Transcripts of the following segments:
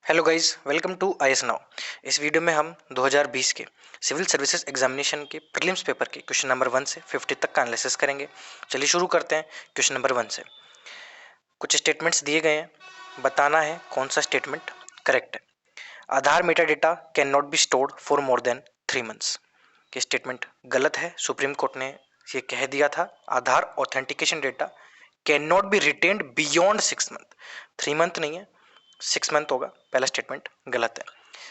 Hello guys, welcome to IAS now. इस video में हम 2020 के सिविल सर्विसेज एग्जामिनेशन के प्रीलिम्स पेपर के क्वेश्चन नंबर 1 से 50 तक का एनालिसिस करेंगे। चलिए शुरू करते हैं क्वेश्चन नंबर 1 से। कुछ स्टेटमेंट्स दिए गए हैं, बताना है कौन सा स्टेटमेंट करेक्ट है। Aadhaar meta data can not be stored for more than 3 months. ये स्टेटमेंट गलत है। सुप्रीम कोर्ट ने ये कह दिया था Aadhaar authentication data can not be retained beyond 6 month. 3 month नहीं है, 6 मंथ होगा। पहला स्टेटमेंट गलत है।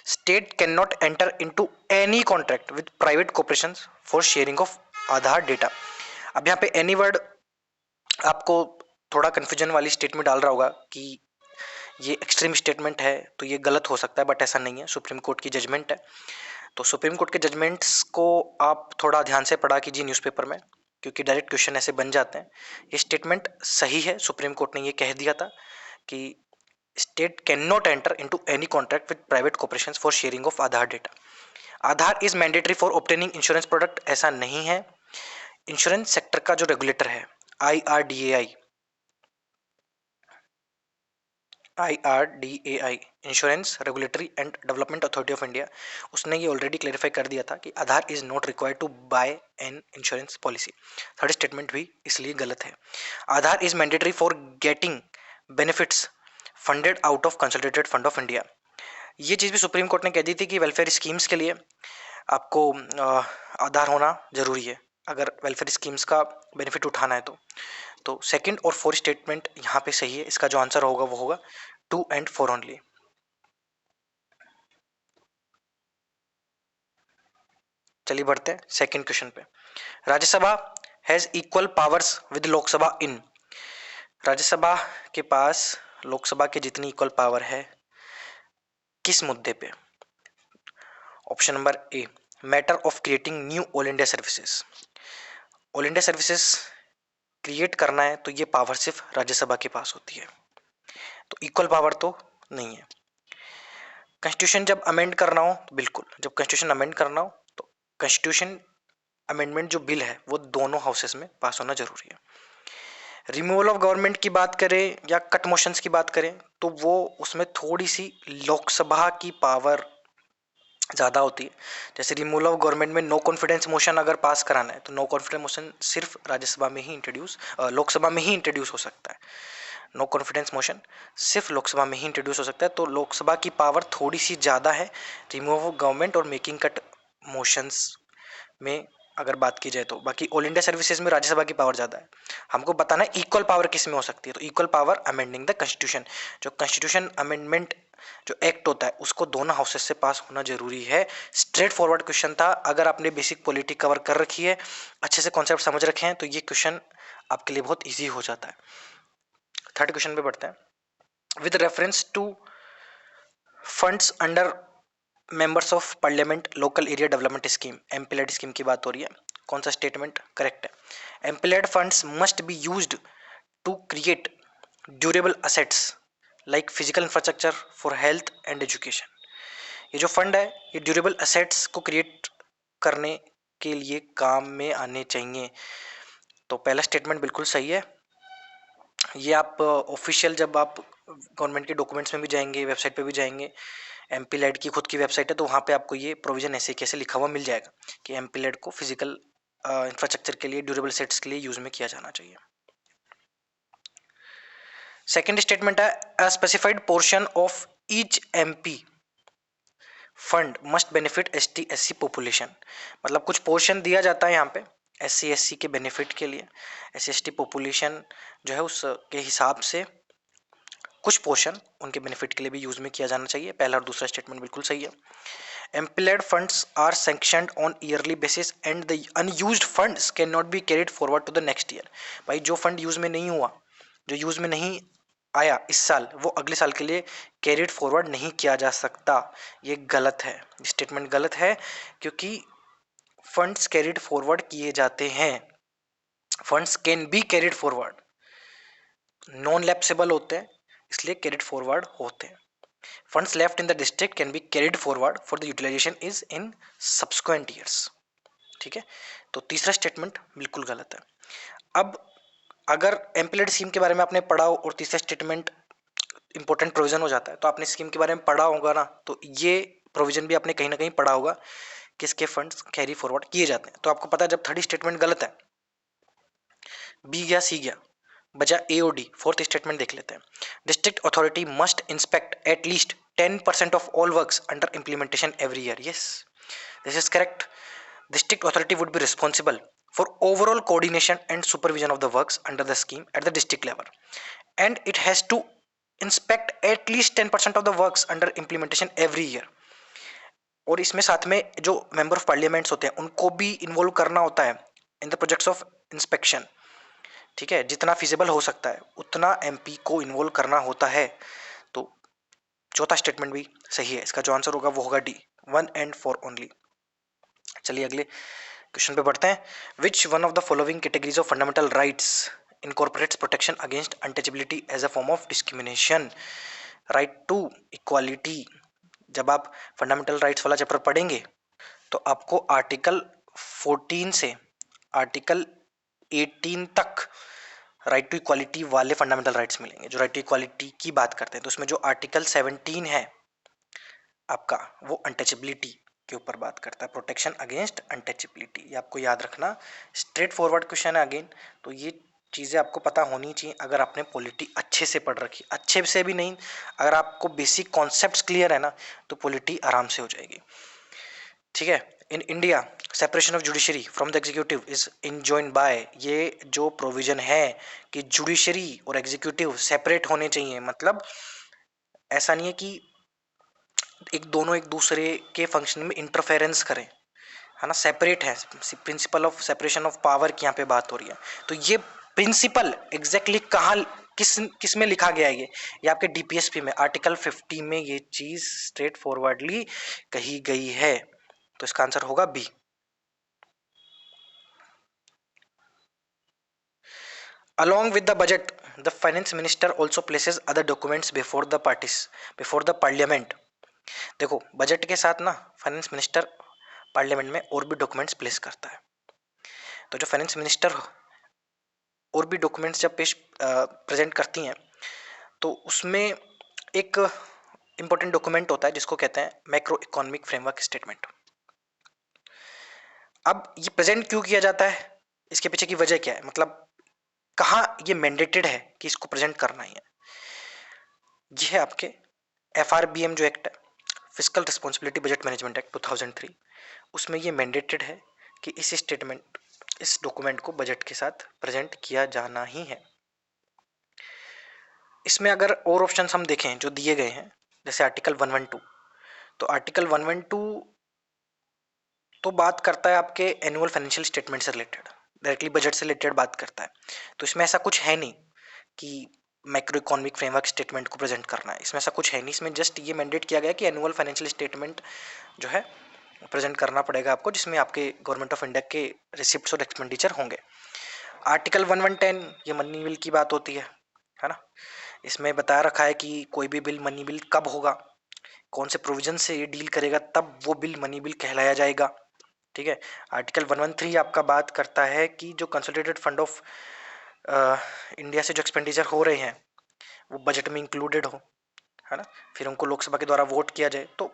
State can not enter into any contract with private corporation for sharing of Aadhaar data. अब यहाँ पे एनी वर्ड आपको थोड़ा कंफ्यूजन वाली स्टेट में डाल रहा होगा कि ये एक्सट्रीम स्टेटमेंट है तो ये गलत हो सकता है, बट ऐसा नहीं है। सुप्रीम कोर्ट की जजमेंट है, तो सुप्रीम कोर्ट के जजमेंट्स को आप थोड़ा ध्यान से पढ़ा कीजिए न्यूज़पेपर में, क्योंकि डायरेक्ट क्वेश्चन ऐसे बन जाते हैं। ये स्टेटमेंट सही है। सुप्रीम कोर्ट ने ये कह दिया था कि state can not enter into any contract with private corporations for sharing of Aadhaar data. Aadhaar is mandatory for obtaining insurance product, ऐसा नहीं है। इंश्योरेंस सेक्टर का जो रेगुलेटर है IRDAI, insurance regulatory and development authority of India, उसने ये already clarify कर दिया था कि Aadhaar is not required to buy an insurance policy. Third statement भी इसलिए गलत है। Aadhaar is mandatory for getting benefits funded out of consolidated fund of India. ये चीज़ भी सुप्रीम कोर्ट ने कह दी थी कि वेलफेयर स्कीम्स के लिए आपको आधार होना जरूरी है अगर वेलफेयर स्कीम्स का बेनिफिट उठाना है तो सेकंड और फोर्थ स्टेटमेंट यहाँ पे सही है। इसका जो आंसर होगा वो होगा 2 and 4 ओनली। चलिए बढ़ते हैं सेकंड क्वेश्चन पे। Rajya Sabha has equal powers with Lok Sabha in. Rajya Sabha के पास लोकसभा के जितनी इक्वल पावर है किस मुद्दे पे? Option number A, matter of creating knew all India services. All India services create करना है तो ये पावर सिर्फ राज्यसभा के पास होती है, तो इक्वल पावर तो नहीं है। कॉन्स्टिट्यूशन जब अमेंड करना हो तो बिल्कुल, जब कॉन्स्टिट्यूशन अमेंड करना हो तो कॉन्स्टिट्यूशन अमेंडमेंट जो बिल है वो दोनों हाउसेस में पास होना जरूरी है। रिमूवल ऑफ गवर्नमेंट की बात करें या कट मोशंस की बात करें तो वो उसमें थोड़ी सी लोकसभा की पावर ज़्यादा होती है। जैसे रिमूवल ऑफ गवर्नमेंट में नो कॉन्फिडेंस मोशन अगर पास कराना है तो नो कॉन्फिडेंस मोशन सिर्फ राज्यसभा में ही लोकसभा में ही इंट्रोड्यूस हो सकता है। नो कॉन्फिडेंस मोशन सिर्फ लोकसभा में ही इंट्रोड्यूस हो सकता है, तो लोकसभा की पावर थोड़ी सी ज़्यादा है रिमूव ऑफ गवर्नमेंट और मेकिंग कट मोशंस में अगर बात की जाए तो। बाकी ऑल इंडिया सर्विसेज में राज्यसभा की पावर ज़्यादा है। हमको बताना है इक्वल पावर किस में हो सकती है, तो equal power amending the constitution. जो कॉन्स्टिट्यूशन अमेंडमेंट जो एक्ट होता है उसको दोनों हाउसेस से पास होना जरूरी है। स्ट्रेट फॉरवर्ड क्वेश्चन था। अगर आपने बेसिक पॉलिटी कवर कर रखी है, अच्छे से कॉन्सेप्ट समझ रखे हैं, तो ये क्वेश्चन आपके लिए बहुत ईजी हो जाता है। थर्ड क्वेश्चन पे बढ़ते हैं। With reference to funds under members of Parliament local area development scheme, MPLAD scheme की बात हो रही है, कौन सा स्टेटमेंट करेक्ट है? MPLAD funds must be used to create durable assets like physical infrastructure for health and education. ये जो फंड है ये ड्यूरेबल असेट्स को क्रिएट करने के लिए काम में आने चाहिए, तो पहला स्टेटमेंट बिल्कुल सही है। ये आप ऑफिशियल जब आप गवर्नमेंट के डॉक्यूमेंट्स में भी जाएंगे, वेबसाइट पे भी जाएंगे, एमपीलैड की खुद की वेबसाइट है तो वहाँ पे आपको ये प्रोविजन ऐसे कैसे लिखा हुआ मिल जाएगा कि एमपीलैड को फिजिकल इंफ्रास्ट्रक्चर के लिए, ड्यूरेबल सेट्स के लिए यूज में किया जाना चाहिए। सेकेंड स्टेटमेंट है a specified portion of each MP fund must benefit ST SC population. मतलब कुछ पोर्शन दिया जाता है यहाँ पे एससी एससी के बेनिफिट के लिए। एससी एसटी पॉपुलेशन जो है उसके हिसाब से कुछ पोर्शन उनके बेनिफिट के लिए भी यूज में किया जाना चाहिए। पहला और दूसरा स्टेटमेंट बिल्कुल सही है। MPLAD funds are sanctioned on yearly basis and the unused funds can not be carried forward to the next year. भाई जो फंड यूज में नहीं हुआ, जो यूज में नहीं आया इस साल, वो अगले साल के लिए कैरिड फॉरवर्ड नहीं किया जा सकता। ये गलत है, स्टेटमेंट गलत है, क्योंकि फंड्स कैरिड फॉरवर्ड किए जाते हैं। Funds can be carried forward, non lapsable होते हैं इसलिए कैरिड फॉरवर्ड होते हैं। Funds left in the district can be carried forward for the utilization is in subsequent years। ठीक है, तो तीसरा स्टेटमेंट बिल्कुल गलत है। अब अगर एम्प्लॉयड स्कीम के बारे में आपने पढ़ा हो और तीसरा स्टेटमेंट इंपॉर्टेंट प्रोविजन हो जाता है। तो आपने स्कीम के बारे में पढ़ा होगा ना, तो ये प्रोविजन भी आपने कहीं ना कहीं पढ़ा होगा, किसके फंड्स कैरी फॉरवर्ड किए जाते हैं। तो आपको पता है जब थर्ड स्टेटमेंट गलत है, बी गया सी गया, बचा ए और डी। फोर्थ स्टेटमेंट देख लेते हैं। District authority must inspect at least 10% of all works under implementation every year. Yes, this is correct. District authority would be responsible for overall coordination and supervision of the works under the scheme at the district level, and it has to inspect at least 10% of the works under implementation every year. और इसमें साथ में जो member of parliaments होते हैं उनको भी involve करना होता है in the projects of inspection. ठीक है, जितना फिजिबल हो सकता है उतना एमपी को इन्वॉल्व करना होता है। तो चौथा स्टेटमेंट भी सही है, इसका जो आंसर होगा वो होगा डी, 1 and 4 ओनली। चलिए अगले क्वेश्चन पे बढ़ते हैं। Which one of the following categories of fundamental rights incorporates protection against untouchability as a form of discrimination? Right to equality. जब आप फंडामेंटल राइट्स वाला चैप्टर पढ़ेंगे तो आपको आर्टिकल 14 से आर्टिकल 18 तक राइट टू इक्वालिटी वाले फंडामेंटल राइट्स मिलेंगे, जो राइट टू इक्वालिटी की बात करते हैं। तो उसमें जो आर्टिकल 17 है आपका, वो अनटचेबिलिटी के ऊपर बात करता है, प्रोटेक्शन अगेंस्ट अनटचेबिलिटी। ये आपको याद रखना, स्ट्रेट फॉरवर्ड क्वेश्चन है अगेन। तो ये चीज़ें आपको पता होनी चाहिए अगर आपने पॉलिटी अच्छे से पढ़ रखी। अच्छे से भी नहीं, अगर आपको बेसिक कॉन्सेप्ट्स क्लियर है ना तो पॉलिटी आराम से हो जाएगी। ठीक है। In India separation of judiciary from the executive is enjoined by, ये जो प्रोविजन है कि जुडिशरी और एग्जीक्यूटिव सेपरेट होने चाहिए, मतलब ऐसा नहीं है कि दोनों एक दूसरे के फंक्शन में इंटरफेरेंस करें, है ना, सेपरेट है। Principle of separation of power की यहाँ पे बात हो रही है। तो ये प्रिंसिपल एग्जैक्टली कहाँ किस में लिखा गया है? ये आपके डीपीएसपी में आर्टिकल 50 में ये चीज स्ट्रेट फॉरवर्डली कही गई है। तो इसका आंसर होगा B. Along with the budget, the finance minister also places other documents before the parliament. देखो, बजट के साथ ना फाइनेंस मिनिस्टर पार्लियामेंट में और भी डॉक्यूमेंट्स प्लेस करता है। तो जो फाइनेंस मिनिस्टर और भी डॉक्यूमेंट्स जब प्रेजेंट करती हैं तो उसमें एक इंपॉर्टेंट डॉक्यूमेंट होता है जिसको कहते हैं मैक्रो इकोनॉमिक फ्रेमवर्क स्टेटमेंट। अब ये प्रेजेंट क्यों किया जाता है, इसके पीछे की वजह क्या है, मतलब कहाँ ये मैंडेटेड है कि इसको प्रेजेंट करना ही है? ये है आपके एफआरबीएम जो एक्ट है, fiscal responsibility budget management act 2003, उसमें ये मैंडेटेड है कि इस डॉक्यूमेंट को बजट के साथ प्रेजेंट किया जाना ही है। इसमें अगर और ऑप्शंस हम देखें जो दिए गए हैं, जैसे आर्टिकल 112, तो आर्टिकल 112 तो बात करता है आपके एनुअल फाइनेंशियल स्टेटमेंट से रिलेटेड, डायरेक्टली बजट से रिलेटेड बात करता है। तो इसमें ऐसा कुछ है नहीं कि मैक्रो इकोनॉमिक फ्रेमवर्क स्टेटमेंट को प्रेजेंट करना है, इसमें ऐसा कुछ है नहीं। इसमें जस्ट ये मैंडेट किया गया कि एनुअल फाइनेंशियल स्टेटमेंट जो है प्रेजेंट करना पड़ेगा आपको, जिसमें आपके गवर्नमेंट ऑफ इंडिया के रिसिप्ट्स और एक्सपेंडिचर होंगे। आर्टिकल 1110 ये मनी बिल की बात होती है ना। इसमें बता रखा है कि कोई भी बिल मनी बिल कब होगा, कौन से प्रोविजन से ये डील करेगा, तब वो बिल मनी बिल कहलाया जाएगा। ठीक है। आर्टिकल 113 आपका बात करता है कि जो कंसोलिडेटेड फंड ऑफ इंडिया से जो एक्सपेंडिचर हो रहे हैं वो बजट में इंक्लूडेड हो, है ना, फिर उनको लोकसभा के द्वारा वोट किया जाए, तो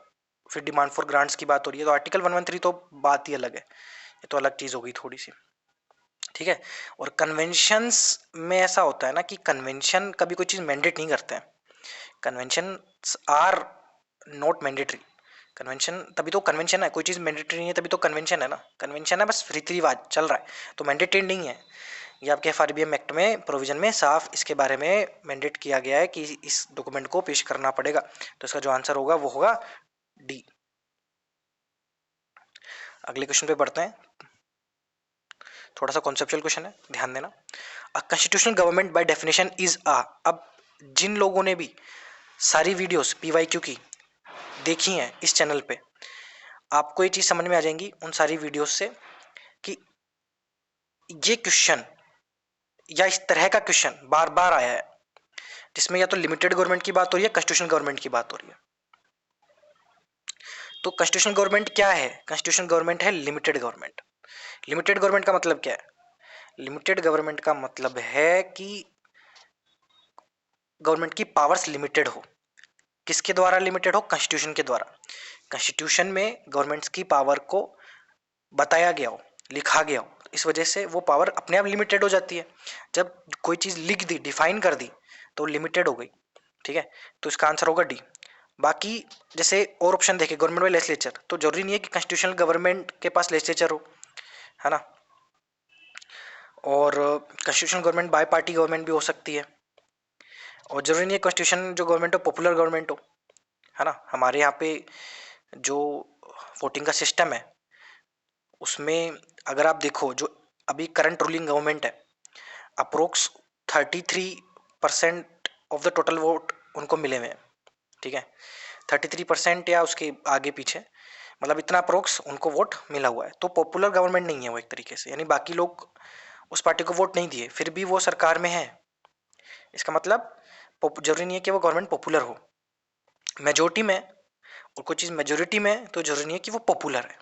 फिर डिमांड फॉर ग्रांट्स की बात हो रही है। तो आर्टिकल 113 तो बात ही अलग है, ये तो अलग चीज़ हो गई थोड़ी सी। ठीक है। और कन्वेंशंस में ऐसा होता है ना कि कन्वेंशन कभी कोई चीज़ मैंडेट नहीं करते हैं, convention are not mandatory. Convention तभी तो कन्वेंशन है, कोई चीज़ मैंडेटरी नहीं है तभी तो कन्वेंशन है ना। कन्वेंशन है बस रीति रिवाज चल रहा है, तो मैंडेटरी नहीं है। ये आपके एफआरबीएम एक्ट में प्रोविजन में साफ इसके बारे में मैंडेट किया गया है कि इस डॉक्यूमेंट को पेश करना पड़ेगा। तो इसका जो आंसर होगा वो होगा डी। अगले क्वेश्चन पे बढ़ते हैं, थोड़ा सा कॉन्सेप्चुअल क्वेश्चन है, ध्यान देना। A constitutional government by definition is a, अब जिन लोगों ने भी सारी वीडियोस पीवाईक्यू की देखी हैं इस चैनल पे, आपको ये चीज़ समझ में आ जाएंगी उन सारी वीडियोस से कि ये क्वेश्चन या इस तरह का क्वेश्चन बार बार आया है, जिसमें या तो लिमिटेड गवर्नमेंट की बात हो रही है, कॉन्स्टिट्यूशनल गवर्नमेंट की बात हो रही है। तो कॉन्स्टिट्यूशनल गवर्नमेंट क्या है? कॉन्स्टिट्यूशनल गवर्नमेंट है लिमिटेड गवर्नमेंट। लिमिटेड गवर्नमेंट का मतलब क्या है? लिमिटेड गवर्नमेंट का मतलब है कि गवर्नमेंट की पावर्स लिमिटेड हो। किसके द्वारा लिमिटेड हो? कॉन्स्टिट्यूशन के द्वारा। कॉन्स्टिट्यूशन में गवर्नमेंट्स की पावर को बताया गया हो, लिखा गया हो, इस वजह से वो पावर अपने आप लिमिटेड हो जाती है। जब कोई चीज लिख दी, डिफाइन कर दी, तो लिमिटेड हो गई। ठीक है, तो इसका आंसर होगा डी। बाकी जैसे और ऑप्शन देखे, गवर्नमेंट बाय लेजिस्लेचर, तो जरूरी नहीं है कि कॉन्स्टिट्यूशनल गवर्नमेंट के पास लेजिस्लेचर हो, है ना। और constitutional government by party government भी हो सकती है। और जरूरी नहीं है कॉन्स्टिट्यूशन जो गवर्नमेंट हो पॉपुलर गवर्नमेंट हो, है ना। हमारे यहाँ पे जो वोटिंग का सिस्टम है उसमें अगर आप देखो, जो अभी करंट रूलिंग गवर्नमेंट है, approx 33% of the total vote उनको मिले हुए हैं। ठीक है, 33% या उसके आगे पीछे, मतलब इतना अप्रोक्स उनको वोट मिला हुआ है। तो पॉपुलर गवर्नमेंट नहीं है वो एक तरीके से, यानी बाकी लोग उस पार्टी को वोट नहीं दिए फिर भी वो सरकार में है। इसका मतलब जरूरी नहीं है कि वो गवर्नमेंट पॉपुलर हो। मेजोरिटी में और कोई चीज़ मेजोरिटी में तो जरूरी नहीं है कि वो पॉपुलर है।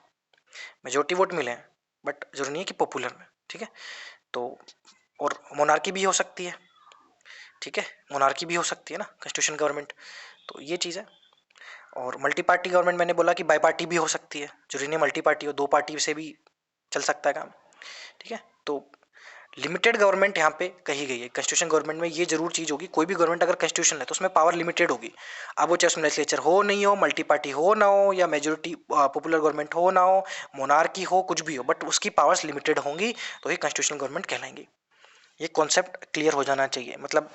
मेजोरिटी वोट मिले हैं बट जरूरी नहीं है कि पॉपुलर में। ठीक है, तो और मोनार्की भी हो सकती है। ठीक है, मोनार्की भी हो सकती है ना कॉन्स्टिट्यूशन गवर्नमेंट, तो ये चीज़ है। और मल्टी पार्टी गवर्नमेंट मैंने बोला कि बाई पार्टी भी हो सकती है, जरूरी नहीं मल्टी पार्टी हो, दो पार्टी से भी चल सकता है काम। ठीक है, तो लिमिटेड गवर्नमेंट यहाँ पे कही गई है। कॉन्स्टिट्यूशन गवर्नमेंट में ये जरूर चीज होगी, कोई भी गवर्नमेंट अगर कॉन्स्टिट्यूशन है तो उसमें पावर लिमिटेड होगी। अब वो चाहे उसमें लेजिस्लेचर हो नहीं हो, मल्टी पार्टी हो ना हो, या मेजोरिटी पॉपुलर गवर्नमेंट हो ना हो, मोनार्की हो, कुछ भी हो, बट उसकी पावर्स लिमिटेड होंगी, तो ही कॉन्स्टिट्यूशनल गवर्नमेंट कहलाएंगी। ये कॉन्सेप्ट क्लियर हो जाना चाहिए। मतलब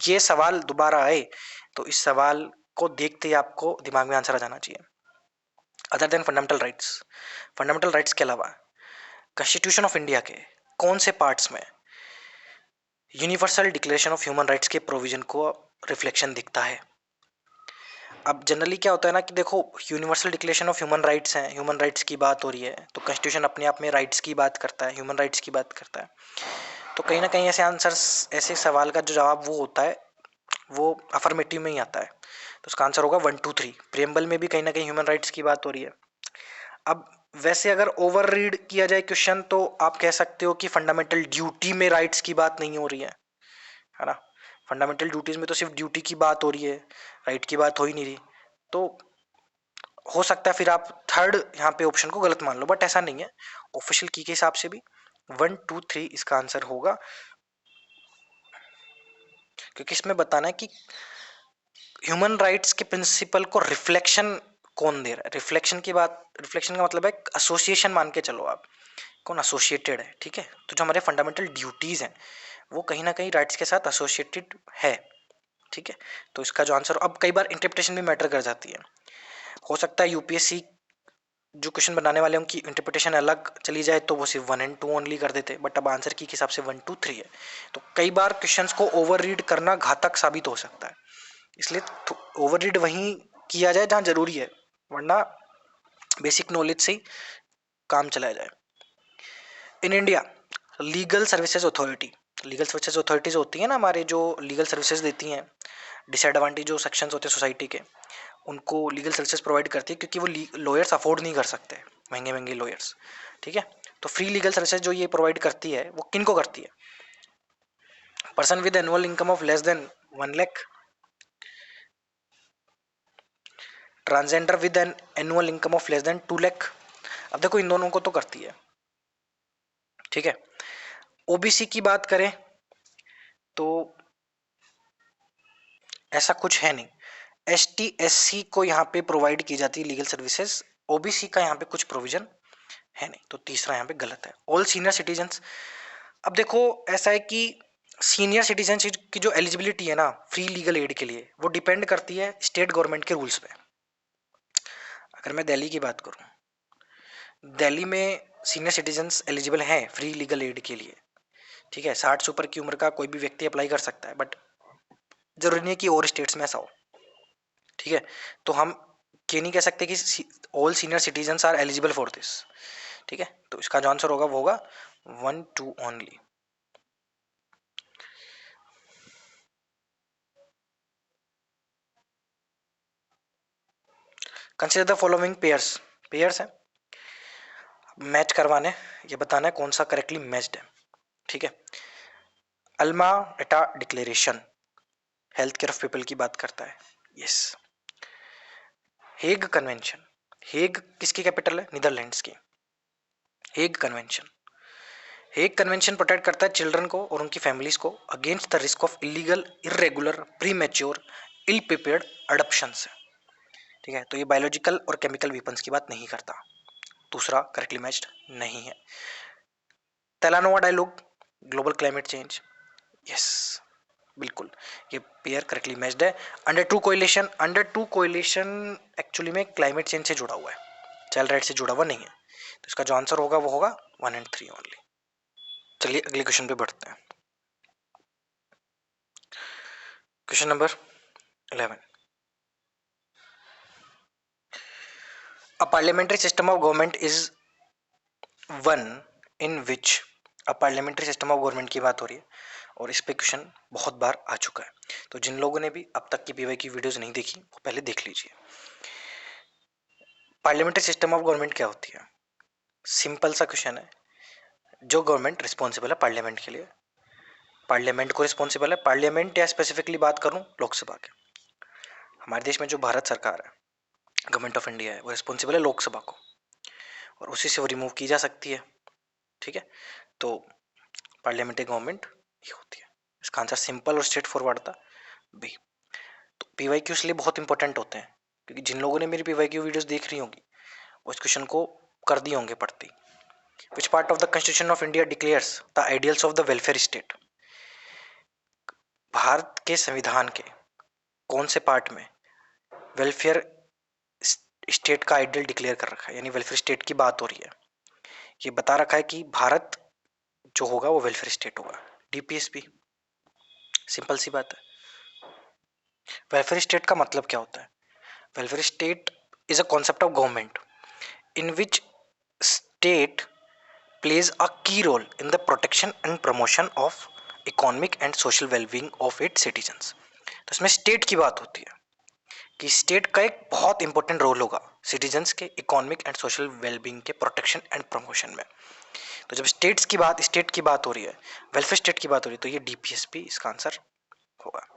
ये सवाल दोबारा आए तो इस सवाल को देखते ही आपको दिमाग में आंसर आ जाना चाहिए। Other than fundamental rights, fundamental rights के अलावा कॉन्स्टिट्यूशन ऑफ इंडिया के कौन से पार्ट्स में universal declaration of human rights के प्रोविजन को रिफ्लेक्शन दिखता है? अब जनरली क्या होता है ना कि देखो, universal declaration of human rights है, ह्यूमन राइट्स की बात हो रही है, तो कॉन्स्टिट्यूशन अपने आप में राइट्स की बात करता है, ह्यूमन राइट्स की बात करता है। तो कहीं ना कहीं ऐसे आंसर्स, ऐसे सवाल का जो जवाब वो होता है वो अफर्मेटिव में ही आता है। तो उसका आंसर होगा 1 2 3। प्रियम्बल में भी कहीं ना कहीं ह्यूमन राइट्स की बात हो रही है। अब वैसे अगर ओवर रीड किया जाए क्वेश्चन तो आप कह सकते हो कि फंडामेंटल ड्यूटी में राइट्स की बात नहीं हो रही है ना। फंडामेंटल ड्यूटीज में तो सिर्फ ड्यूटी की बात हो रही है, राइट की बात हो ही नहीं रही। तो हो सकता है फिर आप थर्ड यहाँ पे ऑप्शन को गलत मान लो, बट ऐसा नहीं है। ऑफिशियल की के हिसाब से भी 1 2 3 इसका आंसर होगा, क्योंकि इसमें बताना है कि ह्यूमन राइट्स के प्रिंसिपल को रिफ्लेक्शन कौन दे रहा है। रिफ्लेक्शन की बात, रिफ्लेक्शन का मतलब है एसोसिएशन, मान के चलो आप, कौन एसोसिएटेड है। ठीक है, तो जो हमारे फंडामेंटल ड्यूटीज हैं वो कहीं ना कहीं राइट्स के साथ एसोसिएटेड है। ठीक है, तो इसका जो आंसर, अब कई बार इंटरप्रिटेशन भी मैटर कर जाती है। हो सकता है यूपीएससी जो क्वेश्चन बनाने वाले उनकी इंटरप्रिटेशन अलग चली जाए तो वो सिर्फ 1 और 2 ओनली कर देते, बट अब आंसर की हिसाब से 1 2 3 है। तो कई बार क्वेश्चंस को ओवर रीड करना घातक साबित हो सकता है, इसलिए ओवर रीड वहीं किया जाए जहाँ जरूरी है, वरना बेसिक नॉलेज से ही काम चलाया जाए। In India legal services authority, legal services authorities होती है ना हमारे, जो लीगल सर्विसेज देती हैं, डिसएडवांटेज जो सेक्शंस होते हैं सोसाइटी के, उनको लीगल सर्विसेज प्रोवाइड करती है, क्योंकि वो लॉयर्स अफोर्ड नहीं कर सकते, महंगे महंगे लॉयर्स। ठीक है, तो फ्री लीगल सर्विसेज जो ये प्रोवाइड करती है वो किन को करती है? Person with annual income of less than 1 lakh, transgender with an annual income of less than 2 lakh. अब देखो इन दोनों को तो करती है। ठीक है, ओबीसी की बात करें तो ऐसा कुछ है नहीं, एसटी एससी को यहाँ पे प्रोवाइड की जाती है लीगल सर्विसेज, ओबीसी का यहाँ पे कुछ प्रोविजन है नहीं, तो तीसरा यहाँ पे गलत है। ऑल सीनियर सिटीजन्स, अब देखो ऐसा है कि सीनियर सिटीजन की जो एलिजिबिलिटी है ना फ्री लीगल एड के लिए, वो डिपेंड करती है स्टेट गवर्नमेंट के रूल्स पे। अगर मैं दिल्ली की बात करूँ, दिल्ली में सीनियर सिटीजन्स एलिजिबल हैं फ्री लीगल एड के लिए। ठीक है, 60 से ऊपर की उम्र का कोई भी व्यक्ति अप्लाई कर सकता है, बट जरूरी नहीं है कि और स्टेट्स में ऐसा हो। ठीक है, तो हम ये नहीं कह सकते कि all senior citizens are eligible for this. ठीक है, तो इसका जो आंसर होगा वो होगा 1 2 only. Consider the following pairs, pairs है, मैच करवाने, ये बताना है कौन सा करेक्टली मैच्ड है। ठीक है, Alma Ata declaration, health care of people की बात करता है। यस। हेग कन्वेंशन, हेग किसकी कैपिटल है? नीदरलैंड्स की। Hague convention, Hague convention protect करता है चिल्ड्रन को और उनकी फैमिलीज को against the risk of illegal, irregular, premature, ill prepared adoption से। ठीक है, तो ये बायोलॉजिकल और केमिकल वेपन्स की बात नहीं करता। दूसरा करेक्टली मैच्ड नहीं है। Talanoa dialogue, global climate change. Yes, बिल्कुल, ये पेयर करेक्टली मैच्ड है। Under two coalition, under two coalition actually में क्लाइमेट चेंज से जुड़ा हुआ है, चाइल्ड राइट से जुड़ा हुआ नहीं है। तो इसका जो आंसर होगा वो होगा 1 और 3 ओनली। चलिए अगले क्वेश्चन पे बढ़ते हैं। Question number 11। A parliamentary system of government is one in which, a parliamentary system of government की बात हो रही है और इस पे क्वेश्चन बहुत बार आ चुका है। तो जिन लोगों ने भी अब तक की पीवाई की वीडियोस नहीं देखी वो पहले देख लीजिए। पार्लियामेंट्री सिस्टम ऑफ गवर्नमेंट क्या होती है? सिंपल सा क्वेश्चन है। जो गवर्नमेंट रिस्पॉन्सिबल है पार्लियामेंट के लिए, पार्लियामेंट को रिस्पॉन्सिबल है, पार्लियामेंट या स्पेसिफिकली बात करूं लोकसभा के, हमारे देश में जो भारत सरकार है, गवर्नमेंट ऑफ इंडिया है, वो रिस्पॉन्सिबल है लोकसभा को और उसी से वो रिमूव की जा सकती है। ठीक है, तो पार्लियामेंट्री गवर्नमेंट ये होती है। इसका आंसर सिंपल और स्ट्रेट फॉरवर्ड था, बी। तो पीवाई क्यू इसलिए बहुत इंपॉर्टेंट होते हैं क्योंकि जिन लोगों ने मेरी पीवाई क्यू वीडियोस देख रही होंगी वो इस क्वेश्चन को कर दिए होंगे पढ़ती। Which part of the constitution of India declares the ideals of the welfare state? Bharat के संविधान के कौन से पार्ट में वेलफेयर स्टेट का आइडियल डिक्लेयर कर रखा है, यानी वेलफेयर स्टेट की बात हो रही है? ये बता रखा है कि भारत जो होगा वो वेलफेयर स्टेट होगा, डीपीएसपी। सिंपल सी बात है। वेलफेयर स्टेट का मतलब क्या होता है? Welfare state is a concept of government in which state plays a key role in the protection and promotion of economic and social well-being of its citizens। तो इसमें state की बात होती है कि स्टेट का एक बहुत इंपॉर्टेंट रोल होगा सिटीजन्स के इकोनॉमिक एंड सोशल वेलबींग के प्रोटेक्शन एंड प्रमोशन में। तो जब स्टेट की बात हो रही है, वेलफेयर स्टेट की बात हो रही है, तो ये डीपीएसपी इसका आंसर होगा।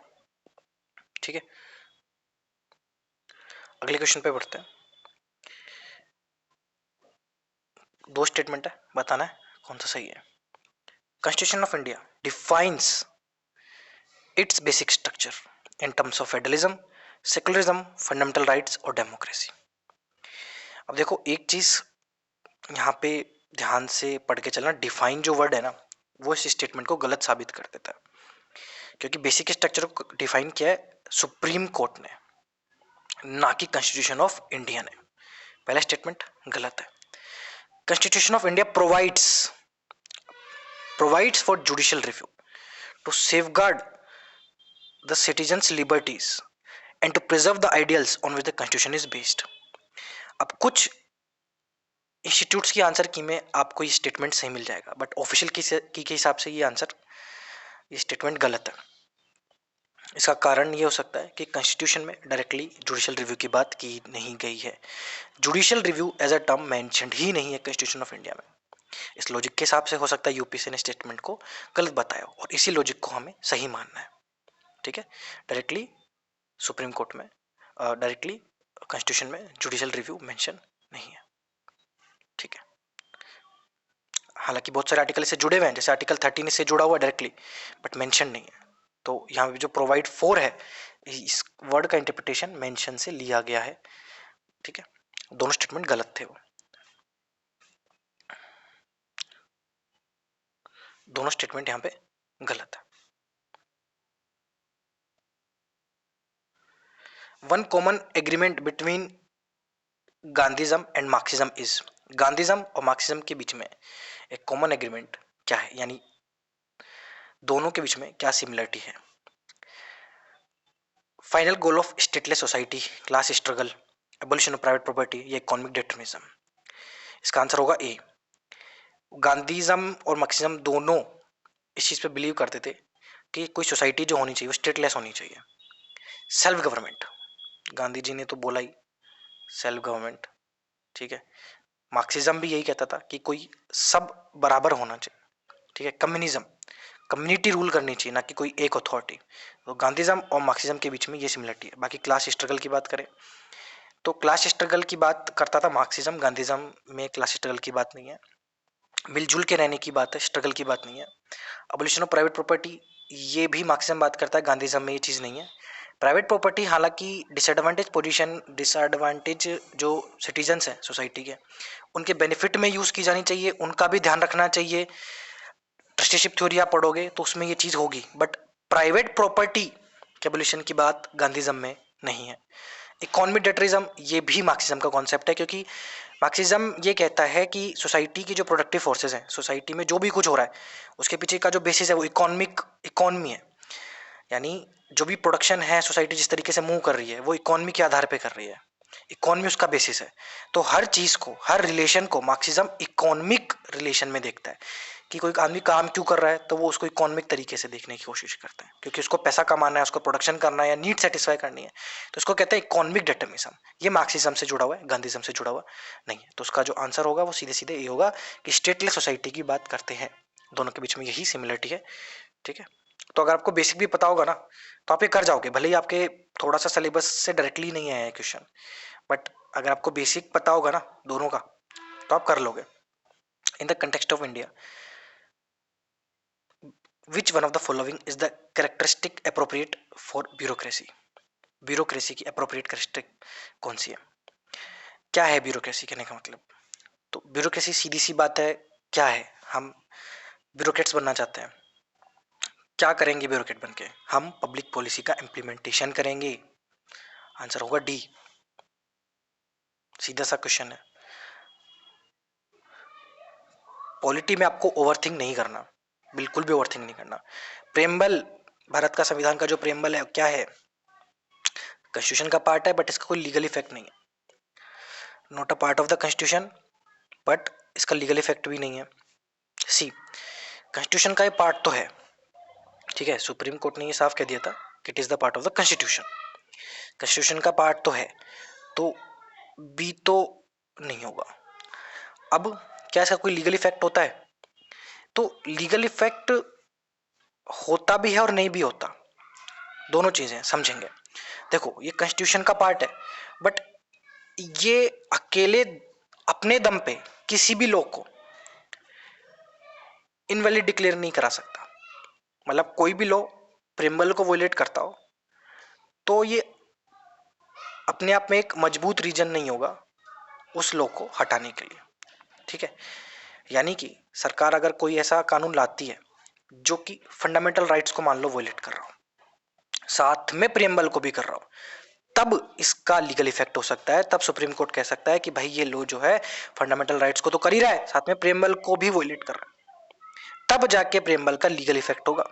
ठीक है, अगले क्वेश्चन पे बढ़ते हैं। दो स्टेटमेंट है, बताना है कौन सा सही है। Constitution of India defines it's basic structure in terms of federalism, secularism, fundamental rights और डेमोक्रेसी। अब देखो एक चीज यहाँ पे ध्यान से पढ़ के चलना, डिफाइन जो वर्ड है ना वो इस स्टेटमेंट को गलत साबित कर देता है क्योंकि बेसिक स्ट्रक्चर को डिफाइन किया है सुप्रीम कोर्ट ने, ना कि कॉन्स्टिट्यूशन ऑफ इंडिया ने। पहला स्टेटमेंट गलत है। Constitution of India provides for judicial review to safeguard the citizens' liberties and to preserve the ideals on which the constitution is based। अब कुछ इंस्टीट्यूट्स की आंसर की में आपको ये स्टेटमेंट सही मिल जाएगा, बट ऑफिशियल की के हिसाब से ये स्टेटमेंट गलत है। इसका कारण ये हो सकता है कि कॉन्स्टिट्यूशन में डायरेक्टली जुडिशियल रिव्यू की बात की नहीं गई है। Judicial review as a term mentioned ही नहीं है कॉन्स्टिट्यूशन ऑफ इंडिया में। इस लॉजिक के हिसाब से हो सकता है यूपीसी ने स्टेटमेंट को गलत बताया और इसी लॉजिक को हमें सही मानना है। ठीक है, डायरेक्टली सुप्रीम कोर्ट में, डायरेक्टली कॉन्स्टिट्यूशन में जुडिशियल रिव्यू मेंशन नहीं है। ठीक है, हालांकि बहुत सारे आर्टिकल इससे जुड़े हुए हैं, जैसे आर्टिकल 13 इससे जुड़ा हुआ डायरेक्टली, बट मेंशन नहीं है। तो यहाँ पे जो प्रोवाइड फॉर है, इस वर्ड का इंटरप्रिटेशन मेंशन से लिया गया है। ठीक है, दोनों स्टेटमेंट गलत थे, वो दोनों स्टेटमेंट यहाँ पे गलत है। One common agreement between Gandhism and Marxism is, Gandhism और मार्क्सिज्म के बीच में एक कॉमन एग्रीमेंट क्या है, यानी दोनों के बीच में क्या सिमिलरिटी है? Final goal of stateless society, class struggle, abolition of private property या इकोनॉमिक डिटरमिनिज्म। इसका आंसर होगा ए। गांधीज्म और मार्क्सिज्म दोनों इस चीज पे बिलीव करते थे कि कोई सोसाइटी जो होनी चाहिए वो स्टेटलेस होनी चाहिए, सेल्फ गवर्नमेंट। गांधी जी ने तो बोला ही सेल्फ गवर्नमेंट। ठीक है, मार्क्सिज्म भी यही कहता था कि कोई सब बराबर होना चाहिए। ठीक है, कम्युनिज्म, कम्युनिटी रूल करनी चाहिए, ना कि कोई एक अथॉरिटी। तो गांधीज्म और मार्क्सिज्म के बीच में ये सिमिलरिटी है। बाकी क्लास स्ट्रगल की बात करें तो क्लास स्ट्रगल की बात करता था मार्क्सिज्म, गांधीज्म में क्लास स्ट्रगल की बात नहीं है, मिलजुल के रहने की बात है, स्ट्रगल की बात नहीं है। अबोलिशन ऑफ प्राइवेट प्रॉपर्टी ये भी मार्क्सिज्म बात करता है, गांधीज्म में ये चीज़ नहीं है। प्राइवेट प्रॉपर्टी हालांकि डिसएडवांटेज जो सिटीजन्स हैं सोसाइटी के, उनके बेनिफिट में यूज़ की जानी चाहिए, उनका भी ध्यान रखना चाहिए। ट्रस्टीशिप थ्योरी आप पढ़ोगे तो उसमें ये चीज़ होगी, बट प्राइवेट प्रॉपर्टी के एबोलिशन की बात गांधीज्म में नहीं है। इकोनॉमिक डेटरिज्म ये भी मार्क्सिज्म का कॉन्सेप्ट है, क्योंकि मार्क्सिज्म ये कहता है कि सोसाइटी की जो प्रोडक्टिव फोर्सेज हैं, सोसाइटी में जो भी कुछ हो रहा है उसके पीछे का जो बेसिस है वो इकोनॉमी है। यानी जो भी प्रोडक्शन है, सोसाइटी जिस तरीके से मूव कर रही है वो इकोनॉमी के आधार पे कर रही है, इकोनॉमी उसका बेसिस है। तो हर चीज़ को, हर रिलेशन को मार्क्सिज्म इकोनॉमिक रिलेशन में देखता है कि कोई आदमी काम क्यों कर रहा है, तो वो उसको इकोनॉमिक तरीके से देखने की कोशिश करता है, क्योंकि उसको पैसा कमाना है, उसको प्रोडक्शन करना है या नीड सेटिस्फाई करनी है, तो उसको कहते हैं इकोनॉमिक डेटर्मिनिज्म। ये मार्क्सिज्म से जुड़ा हुआ है, गांधीज्म से जुड़ा हुआ नहीं है। तो उसका जो आंसर होगा वो सीधे सीधे ये होगा कि स्टेटलेस सोसाइटी की बात करते हैं। दोनों के बीच में यही सिमिलरिटी है, ठीक है। तो अगर आपको बेसिक भी पता होगा ना तो आप ये कर जाओगे, भले ही आपके थोड़ा सा सिलेबस से डायरेक्टली नहीं आया है क्वेश्चन, बट अगर आपको बेसिक पता होगा ना दोनों का तो आप कर लोगे। इन the context of India, which one of the following is the characteristic appropriate for bureaucracy? Bureaucracy की अप्रोप्रिएट कैरेक्टरिस्टिक कौन सी है? क्या है ब्यूरोक्रेसी कहने का मतलब? तो ब्यूरोक्रेसी सीधी सी बात है, क्या है? हम ब्यूरोक्रेट्स बनना चाहते हैं। क्या करेंगे ब्यूरोक्रेट बन के? हम पब्लिक पॉलिसी का इम्प्लीमेंटेशन करेंगे। आंसर होगा डी। सीधा सा क्वेश्चन है। पॉलिटी में आपको ओवरथिंक नहीं करना, बिल्कुल भी ओवरथिंक नहीं करना। प्रेम्बल, भारत का संविधान का जो प्रेम्बल है क्या है? कॉन्स्टिट्यूशन का पार्ट है, बट इसका कोई लीगल इफेक्ट नहीं है। Not a part of the constitution, but इसका लीगल इफेक्ट भी नहीं है। सी, कॉन्स्टिट्यूशन का ये पार्ट तो है, ठीक है, सुप्रीम कोर्ट ने ये साफ कह दिया था कि it is the part of the constitution. Constitution का पार्ट तो है, तो बी तो नहीं होगा। अब क्या इसका कोई लीगल इफेक्ट होता है? तो लीगल इफेक्ट होता भी है और नहीं भी होता, दोनों चीजें समझेंगे। देखो ये कॉन्स्टिट्यूशन का पार्ट है, बट ये अकेले अपने दम पे किसी भी लॉ को इनवैलिड डिक्लेयर नहीं करा सकता। मतलब कोई भी लॉ प्रिम्बल को वोलेट करता हो तो ये अपने आप में एक मजबूत रीजन नहीं होगा उस लॉ को हटाने के लिए, ठीक है। यानी कि सरकार अगर कोई ऐसा कानून लाती है जो कि फंडामेंटल राइट्स को मान लो वोलेट कर रहा हो, साथ में प्रियम्बल को भी कर रहा हो, तब इसका लीगल इफेक्ट हो सकता है। तब सुप्रीम कोर्ट कह सकता है कि भाई ये लॉ जो है फंडामेंटल राइट्स को तो कर ही रहा है, साथ में प्रियम्बल को भी वोलेट कर रहा है, तब जाके प्रियम्बल का लीगल इफेक्ट होगा।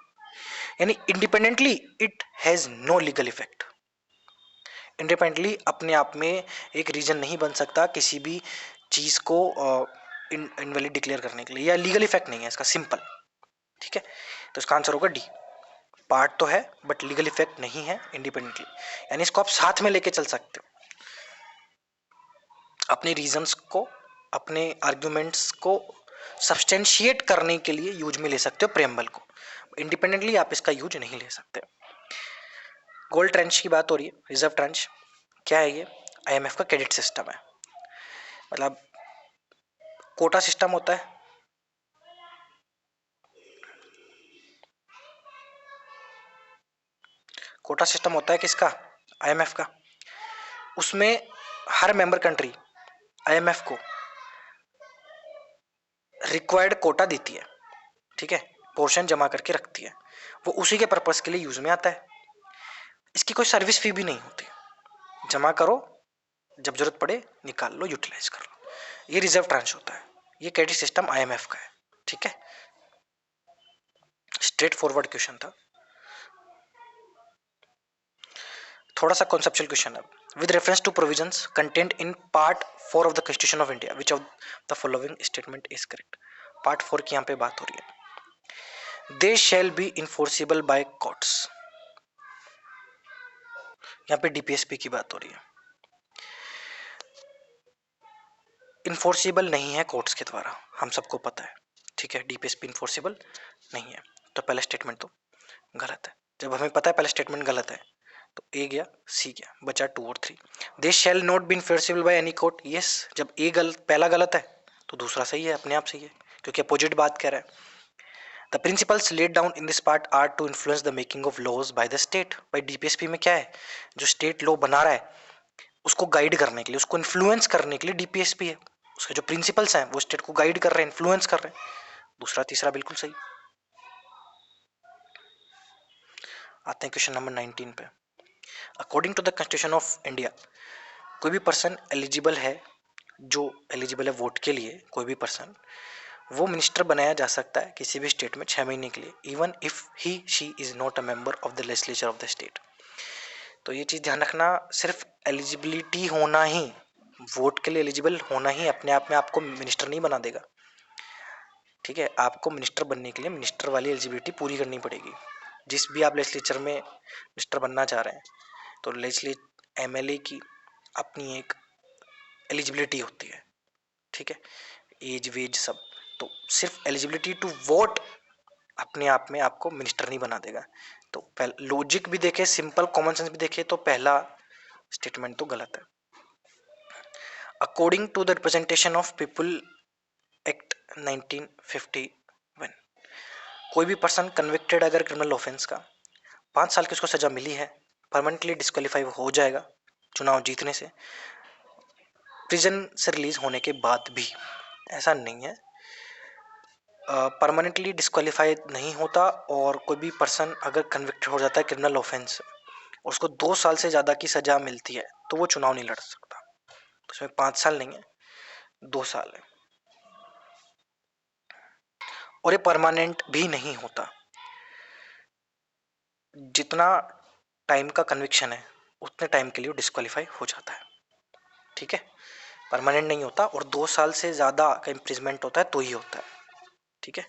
यानी independently it has no legal effect. Independently अपने आप में एक रीजन नहीं बन सकता किसी भी चीज को इनवैलिड डिक्लेयर करने के लिए, या लीगल इफेक्ट नहीं है इसका, सिंपल, ठीक है। तो इसका आंसर होगा डी। पार्ट तो है बट लीगल इफेक्ट नहीं है इंडिपेंडेंटली, यानी इसको आप साथ में लेके चल सकते हो, अपने रीजंस को, अपने आर्ग्यूमेंट्स को सब्सटेंशिएट करने के लिए यूज में ले सकते हो प्रेम्बल को, इंडिपेंडेंटली आप इसका यूज नहीं ले सकते। गोल्ड ट्रेंच की बात हो रही है, रिजर्व ट्रेंच क्या है? ये आईएमएफ का क्रेडिट सिस्टम है। मतलब कोटा सिस्टम होता है, कोटा सिस्टम होता है किसका? आईएमएफ का। उसमें हर मेंबर कंट्री आईएमएफ को रिक्वायर्ड कोटा देती है, ठीक है, पोर्शन जमा करके रखती है, वो उसी के पर्पस के लिए यूज में आता है। इसकी कोई सर्विस फी भी नहीं होती, जमा करो, जब जरूरत पड़े निकाल लो, यूटिलाइज कर लो। ये रिजर्व ट्रांच होता है, ये क्रेडिट सिस्टम आईएमएफ का है, ठीक है। स्ट्रेट फॉरवर्ड क्वेश्चन था, थोड़ा सा कॉन्सेप्चुअल क्वेश्चन है। With reference to provisions content in part 4 of the constitution of India, which of the following statement is correct? Part 4 की यहाँ पे बात हो रही है। They shall be enforceable by courts, यहाँ पे डीपीएसपी की बात हो रही है। इन्फोर्सिबल नहीं है कोर्ट्स के द्वारा, हम सबको पता है, ठीक है, डीपीएसपी इन्फोर्सिबल नहीं है। तो पहला स्टेटमेंट तो गलत है। जब हमें पता है पहला स्टेटमेंट गलत है तो ए गया, सी गया, बचा 2 और 3। They shall not be enforceable by any court. Yes, जब ए गलत, पहला गलत है तो दूसरा सही है, अपने आप सही है, क्योंकि अपोजिट बात कह रहा है। The principles laid down in this part are to influence the making of laws by the state. भाई डीपीएसपी में क्या है, जो स्टेट लॉ बना रहा है उसको गाइड करने के लिए, उसको इन्फ्लुएंस करने के लिए डीपीएसपी है। उसके जो प्रिंसिपल्स हैं वो स्टेट को गाइड कर रहे हैं, इन्फ्लुएंस कर रहे हैं। दूसरा तीसरा बिल्कुल सही। आते हैं क्वेश्चन नंबर 19 पे। According to the constitution of India, कोई भी पर्सन एलिजिबल है, जो एलिजिबल है वोट के लिए, कोई भी पर्सन, वो मिनिस्टर बनाया जा सकता है किसी भी स्टेट में 6 महीने के लिए, even if he she is not a member of the legislature of the state. तो ये चीज़ ध्यान रखना, सिर्फ एलिजिबिलिटी होना ही, वोट के लिए एलिजिबल होना ही अपने आप में आपको मिनिस्टर नहीं बना देगा। ठीक है, आपको मिनिस्टर बनने के लिए मिनिस्टर वाली एलिजिबिलिटी पूरी करनी पड़ेगी। जिस भी आप लेजिस्लेचर में मिनिस्टर बनना चाह रहे हैं तो एमएलए की अपनी एक एलिजिबिलिटी होती है। ठीक है, एज वेज सब, तो सिर्फ एलिजिबिलिटी टू वोट अपने आप में आपको मिनिस्टर नहीं बना देगा। तो लॉजिक भी देखे, सिंपल कॉमन सेंस भी देखे, तो पहला स्टेटमेंट तो गलत है। According to the representation of people act 1951, कोई भी पर्सन कन्विक्टेड अगर क्रिमिनल ऑफेंस का 5 साल की उसको सजा मिली है, परमानेंटली डिस्क्वालीफाई हो जाएगा चुनाव जीतने से, प्रिजन से रिलीज होने के बाद भी। ऐसा नहीं है, परमानेंटली डिस्क्वालीफाई नहीं होता। और कोई भी पर्सन अगर कन्विक्टेड हो जाता है क्रिमिनल ऑफेंस और उसको 2 साल से ज़्यादा की सजा मिलती है तो वो चुनाव नहीं लड़ सकता। तो उसमें 5 साल नहीं है, 2 साल है। और ये परमानेंट भी नहीं होता, जितना टाइम का कन्विक्शन है उतने टाइम के लिए डिस्क्वालीफाई हो जाता है। ठीक है, परमानेंट नहीं होता, और 2 साल से ज़्यादा का इम्प्रिजमेंट होता है तो ही होता है। ठीक है,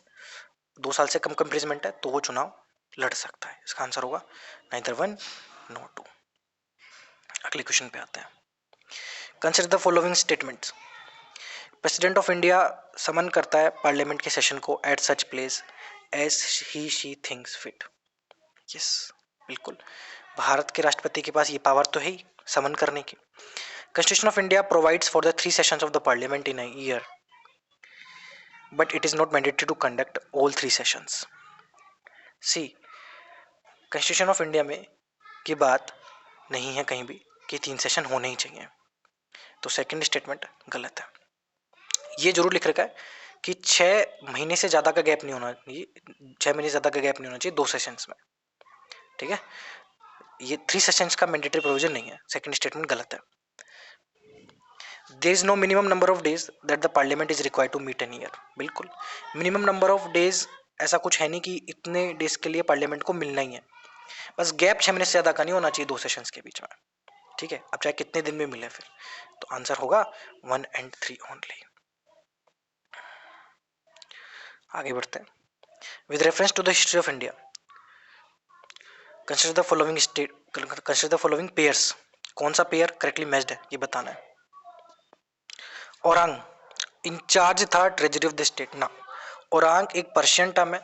2 साल से कम का इम्प्रिजमेंट है तो वो चुनाव लड़ सकता है। इसका आंसर होगा नाइदर 1 नो 2। अगले क्वेश्चन पे आते हैं। Consider the following statements. President of India summon करता है पार्लियामेंट के सेशन को at such place as he she thinks fit. Yes, बिल्कुल, भारत के राष्ट्रपति के पास ये पावर तो है ही समन करने की। Constitution of India provides for the 3 sessions of the parliament in a year, but it is not mandatory to conduct all 3 sessions. See, Constitution of India में की बात नहीं है कहीं भी कि 3 सेशन होने ही चाहिए, तो सेकंड स्टेटमेंट गलत है। ये जरूर लिख रखा है कि 6 महीने से ज़्यादा का गैप नहीं होना चाहिए, 6 महीने से ज़्यादा का गैप नहीं होना चाहिए 2 सेशंस में। ठीक है, ये 3 सेशंस का मैंडेटरी प्रोविजन नहीं है, सेकंड स्टेटमेंट गलत है। There is no minimum number of days that the parliament is required to meet in a year. बिल्कुल, मिनिमम नंबर ऑफ डेज ऐसा कुछ है नहीं कि इतने डेज के लिए पार्लियामेंट को मिलना ही है, बस गैप 6 महीने से ज़्यादा का नहीं होना चाहिए 2 सेशंस के बीच में। ठीक है, अब चाहे कितने दिन में मिले फिर, तो आंसर होगा 1 and 3 ओनली। आगे बढ़ते हैं। With reference to the history of India, consider the following pairs. कौन सा पेयर करेक्टली मैच्ड है ये बताना है। औरंग इंचार्ज था ट्रेजरी ऑफ द स्टेट ना। औरंग एक पर्शियन टर्म है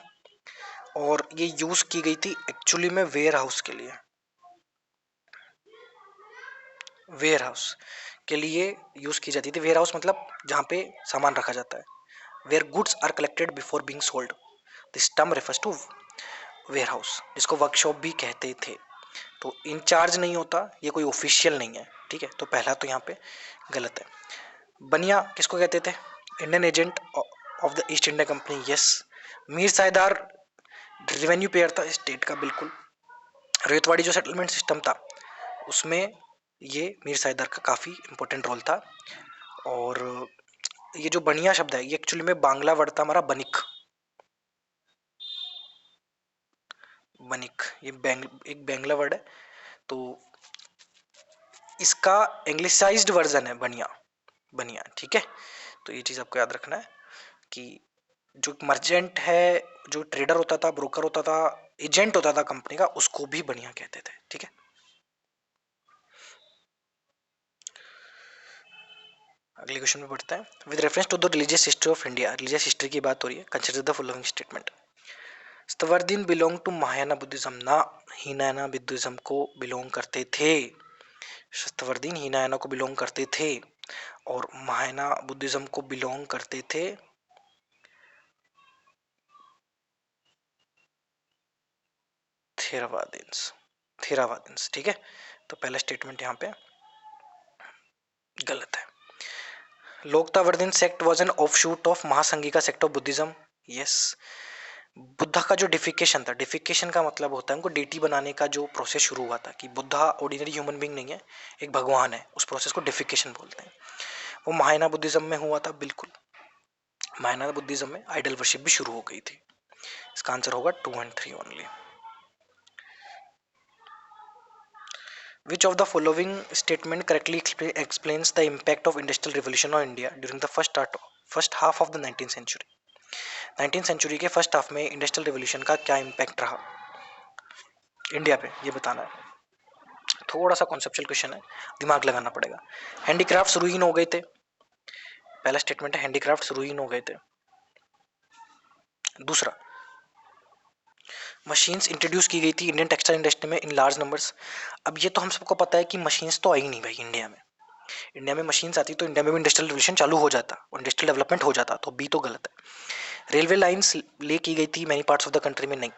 और ये यूज की गई थी एक्चुअली में वेयर हाउस के लिए, वेयर हाउस के लिए यूज की जाती थी। वेयर हाउस मतलब जहाँ पे सामान रखा जाता है, where goods are collected before being sold, this term refers to warehouse, जिसको वर्कशॉप भी कहते थे। तो इंचार्ज नहीं होता, ये कोई ऑफिशियल नहीं है। ठीक है, तो पहला तो यहाँ पे गलत है। बनिया किसको कहते थे, Indian agent of the East India company. Yes, मीर साइदार रेवेन्यू पेयर था स्टेट का, बिल्कुल। रेतवाड़ी जो सेटलमेंट सिस्टम था उसमें ये मीर साइदार का काफ़ी इंपॉर्टेंट रोल था। और ये जो बनिया शब्द है ये एक्चुअली में बांग्ला वर्ड था हमारा बनिक, बनिक ये एक बांग्ला वर्ड है, तो इसका एंग्लिसाइज्ड वर्जन है बनिया, बनिया। ठीक है, तो ये चीज़ आपको याद रखना है कि जो मर्चेंट है, जो ट्रेडर होता था, ब्रोकर होता था, एजेंट होता था कंपनी का, उसको भी बनिया कहते थे। ठीक है, अगले क्वेश्चन में पढ़ते हैं। With reference to the religious history of India, religious history की बात हो रही है। Consider the following statement. सत्यवर्धन बिलोंग टू महायाना बुद्धिज्म ना, हीनयाना बुद्धिज्म को बिलोंग करते थे। सत्यवर्धन हीनयाना को बिलोंग करते थे और महायाना बुद्धिज्म को बिलोंग करते थे थेरावादिन्स। थेरावादिन्स, ठीक है। तो पहला स्टेटमेंट यहाँ पे गलत है। Lokottaravada sect was an offshoot of Mahasanghika sect of Buddhism. Yes. Buddha का जो डिफिकेशन था, डिफिकेशन का मतलब होता है उनको डेटी बनाने का जो प्रोसेस शुरू हुआ था कि बुद्धा ऑर्डिनरी ह्यूमन बीइंग नहीं है, एक भगवान है, उस प्रोसेस को डिफिकेशन बोलते हैं। वो महायाना बुद्धिज्म में हुआ था, बिल्कुल। महायाना बुद्धिज्म में आइडल वर्शिप भी शुरू हो गई थी। इसका आंसर होगा 2 and 3 only. Which of the following statement correctly explains the impact of industrial revolution on India during the first half of the 19th century? 19th century के फर्स्ट हाफ में industrial revolution का क्या impact रहा India पे, ये बताना है। थोड़ा सा कॉन्सेप्चुअल क्वेश्चन है, दिमाग लगाना पड़ेगा। हैंडीक्राफ्ट्स रुइन हो गए थे, पहला स्टेटमेंट है हैंडीक्राफ्ट्स रुइन हो गए थे। दूसरा, मशीन्स इंट्रोड्यूस की गई थी इंडियन टेक्सटाइल इंडस्ट्री में इन लार्ज नंबर्स। अब ये तो हम सबको पता है कि मशीन्स तो आई नहीं भाई इंडिया में। इंडिया में मशीन्स आती तो इंडिया में भी इंडस्ट्रियल रिवोल्यूशन चालू हो जाता और इंडस्ट्रियल डेवलपमेंट हो जाता, तो बी तो गलत है। रेलवे लाइंस ले की गई थी many parts of the country में, नहीं।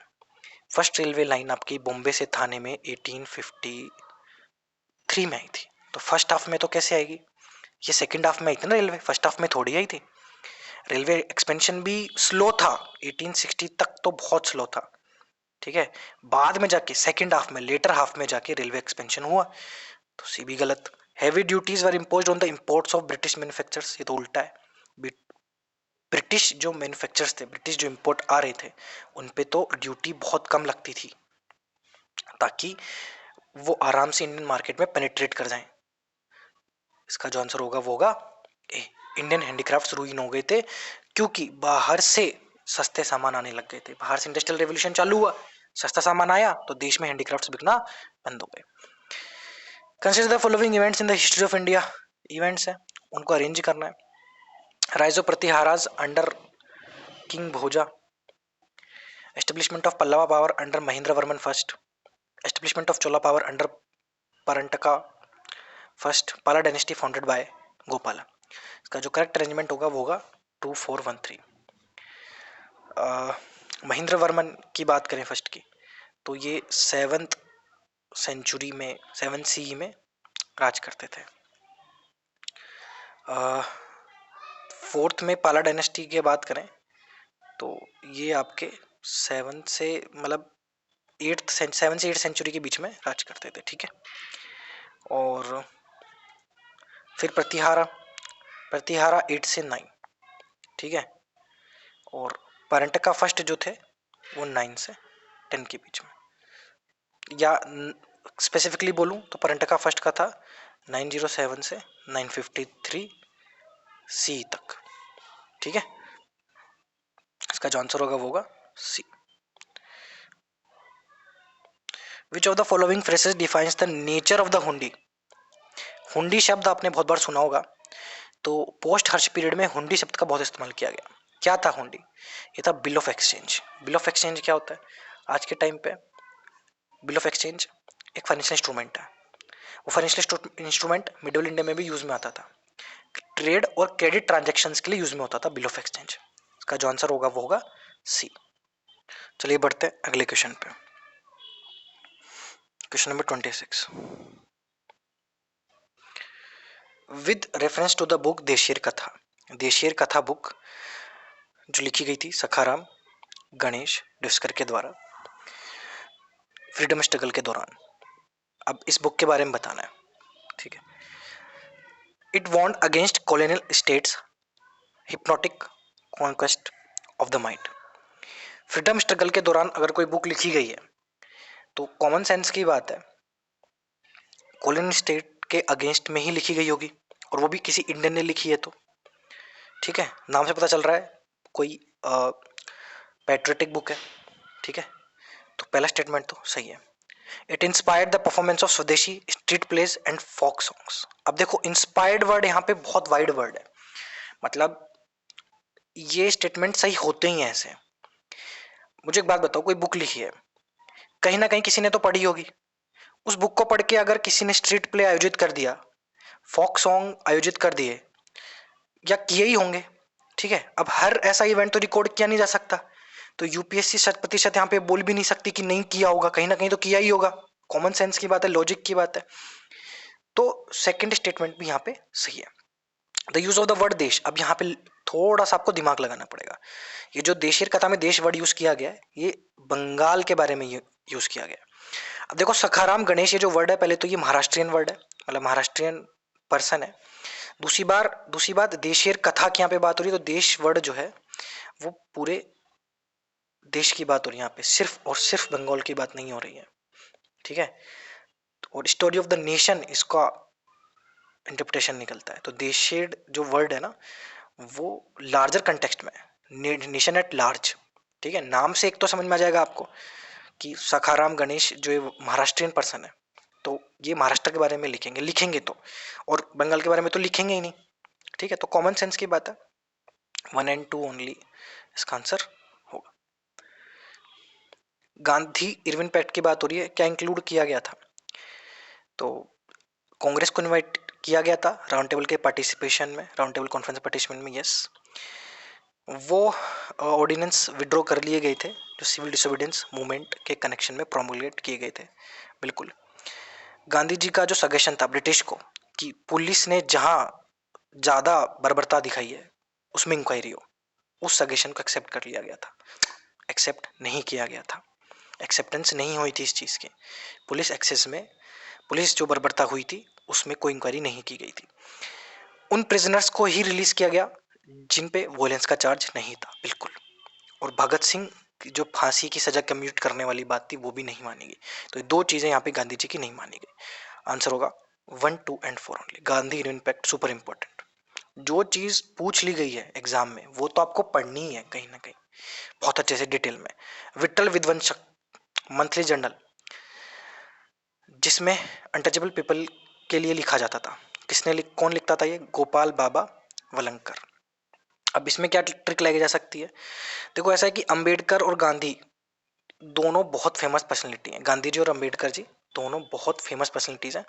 फर्स्ट रेलवे लाइन आपकी बॉम्बे से थाने में 1853 में आई थी, तो फर्स्ट हाफ में तो कैसे आएगी, ये सेकंड हाफ में आई थी ना रेलवे, फर्स्ट हाफ में थोड़ी आई थी। रेलवे एक्सपेंशन भी स्लो था, 1860 तक तो बहुत स्लो था, ठीक है। बाद में जाके सेकंड हाफ में, लेटर हाफ में जाके रेलवे एक्सपेंशन हुआ, तो सी भी गलत। Heavy duties were imposed on the imports of British manufacturers, ये तो उल्टा है। ब्रिटिश जो मैन्युफैक्चरर्स थे, ब्रिटिश जो इंपोर्ट आ रहे थे, उन पे तो ड्यूटी बहुत कम लगती थी ताकि वो आराम से इंडियन मार्केट में पेनिट्रेट कर जाएं। इसका जो आंसर होगा वो होगा ए, इंडियन हैंडीक्राफ्ट्स रुइन हो गए थे क्योंकि बाहर से सस्ते सामान आने लग गए थे। बाहर से इंडस्ट्रियल रेवोल्यूशन चालू हुआ, सस्ता सामान आया तो देश में हैंडीक्राफ्ट्स बिकना बंद हो गए। Consider the following events in the history of India, events है उनको अरेंज करना है। Rise of Pratiharas under king Bhoja, establishment of Pallava power under Mahendra Varman first, establishment of Chola power under Parantaka first, Pala dynasty founded by Gopala. इसका जो करेक्ट अरेंजमेंट होगा वो होगा 2413। महेंद्र वर्मन की बात करें फर्स्ट की, तो ये 7th सेंचुरी में 7th CE में राज करते थे। फोर्थ में पाला डायनेस्टी की बात करें तो ये आपके 7th से मतलब 7 से 8 सेंचुरी के बीच में राज करते थे, ठीक है। और फिर प्रतिहारा 8 से 9, ठीक है। और परंटका फर्स्ट जो थे वो 9 से 10 के बीच में, या स्पेसिफिकली बोलूं तो परंटका फर्स्ट का था 907 से 953 सी तक, ठीक है। इसका जो आंसर होगा वो होगा C. Which of the following phrases defines the nature of the hundi. Hundi शब्द आपने बहुत बार सुना होगा, तो पोस्ट हर्ष पीरियड में हुंडी शब्द का बहुत इस्तेमाल किया गया। क्या था हुंडी, ये था bill of exchange. Bill of exchange क्या होता है, आज के टाइम पे बिल ऑफ एक्सचेंज एक फाइनेंशियल इंस्ट्रूमेंट है। वो फाइनेंशियल इंस्ट्रूमेंट मिडिल इंडिया में भी यूज में आता था, ट्रेड और क्रेडिट ट्रांजैक्शंस के लिए यूज में होता था बिल ऑफ एक्सचेंज। इसका जो आंसर होगा वो होगा सी। चलिए बढ़ते हैं अगले क्वेश्चन पे, question number 26। With reference to the book Desher Katha, देशेर कथा बुक जो लिखी गई थी सखाराम गणेश डिस्कर के द्वारा फ्रीडम स्ट्रगल के दौरान, अब इस बुक के बारे में बताना है, ठीक है। It won't against colonial states hypnotic conquest of the mind. Freedom struggle के दौरान अगर कोई बुक लिखी गई है तो कॉमन सेंस की बात है कॉलोनियल स्टेट के अगेंस्ट में ही लिखी गई होगी, और वो भी किसी इंडियन ने लिखी है तो, ठीक है। नाम से पता चल रहा है कोई पैट्रियोटिक बुक है, ठीक है। तो पहला स्टेटमेंट तो सही है। It inspired the performance of swadeshi street plays and folk songs. अब देखो इंस्पायर्ड वर्ड यहाँ पे बहुत वाइड वर्ड है, मतलब ये स्टेटमेंट सही होते ही ऐसे मुझे एक बात बताओ, कोई बुक लिखी है, कहीं ना कहीं किसी ने तो पढ़ी होगी। उस बुक को पढ़ के अगर किसी ने स्ट्रीट प्ले आयोजित कर दिया, फोक सॉन्ग आयोजित कर दिए, या किए ही होंगे, ठीक है। अब हर ऐसा इवेंट तो रिकॉर्ड किया नहीं जा सकता, तो यूपीएससी 100% यहाँ पे बोल भी नहीं सकती कि नहीं किया होगा, कहीं ना कहीं तो किया ही होगा। कॉमन सेंस की बात है, लॉजिक की बात है। तो सेकंड स्टेटमेंट भी यहाँ पे सही है। The use of the word देश, अब यहाँ पे थोड़ा सा आपको दिमाग लगाना पड़ेगा। ये जो देशीय कथा में देश वर्ड यूज किया गया है, ये बंगाल के बारे में यूज किया गया है। अब देखो सखाराम गणेश, ये जो वर्ड है, पहले तो ये महाराष्ट्रियन वर्ड है, मतलब महाराष्ट्रियन पर्सन है। दूसरी बात देशीय कथा की यहाँ पे बात हो रही है, तो देश वर्ड जो है वो पूरे देश की बात हो रही है, यहाँ पे सिर्फ और सिर्फ बंगाल की बात नहीं हो रही है, ठीक है। और स्टोरी ऑफ द नेशन इसका इंटरप्रिटेशन निकलता है। तो देशेड जो वर्ड है ना, वो लार्जर कंटेक्स्ट में, नेशन एट लार्ज, ठीक है। नाम से एक तो समझ में आ जाएगा आपको कि सखाराम गणेश जो महाराष्ट्रियन पर्सन है, तो ये महाराष्ट्र के बारे में लिखेंगे तो, और बंगाल के बारे में तो लिखेंगे ही नहीं, ठीक है। तो कॉमन सेंस की बात है, 1 and 2 ओनली इसका आंसर होगा। गांधी इरविन पैक्ट की बात हो रही है, क्या इंक्लूड किया गया था? तो कांग्रेस को इनवाइट किया गया था राउंड टेबल के पार्टिसिपेशन में, राउंड टेबल कॉन्फ्रेंस पार्टिसिपेशन में, यस। वो ऑर्डिनेंस विड्रॉ कर लिए गए थे जो सिविल डिसोबीडियंस मूवमेंट के कनेक्शन में प्रोमुलेट किए गए थे, बिल्कुल। गांधी जी का जो सजेशन था ब्रिटिश को कि पुलिस ने जहां ज्यादा बर्बरता दिखाई है उसमें इंक्वायरी हो, उस सजेशन को एक्सेप्ट कर लिया गया था। एक्सेप्ट नहीं किया गया था, एक्सेप्टेंस नहीं हुई थी इस चीज की। पुलिस एक्सेस में, पुलिस जो बर्बरता हुई थी उसमें कोई इंक्वायरी नहीं की गई थी। उन प्रिजनर्स को ही रिलीज किया गया जिन पे वॉयलेंस का चार्ज नहीं था, बिल्कुल। और भगत सिंह की जो फांसी की सजा कम्यूट करने वाली बात थी वो भी नहीं मानी गई। तो ये दो चीजें यहाँ पे गांधी जी की नहीं मानी गई। आंसर होगा 1, 2 and 4 only. Gandhi impact super important. जो चीज पूछ ली गई है एग्जाम में वो तो आपको पढ़नी ही है कहीं ना कहीं, बहुत अच्छे से डिटेल में। विट्ठल विध्वंसक मंथली जर्नल, जिसमें अनटचेबल पीपल के लिए लिखा जाता था, कौन लिखता था ये? गोपाल बाबा वलंकर। अब इसमें क्या ट्रिक लगाई जा सकती है? देखो ऐसा है कि अंबेडकर और गांधी दोनों बहुत फेमस पर्सनैलिटी हैं, गांधी जी और अंबेडकर जी दोनों बहुत फेमस पर्सनैलिटीज हैं।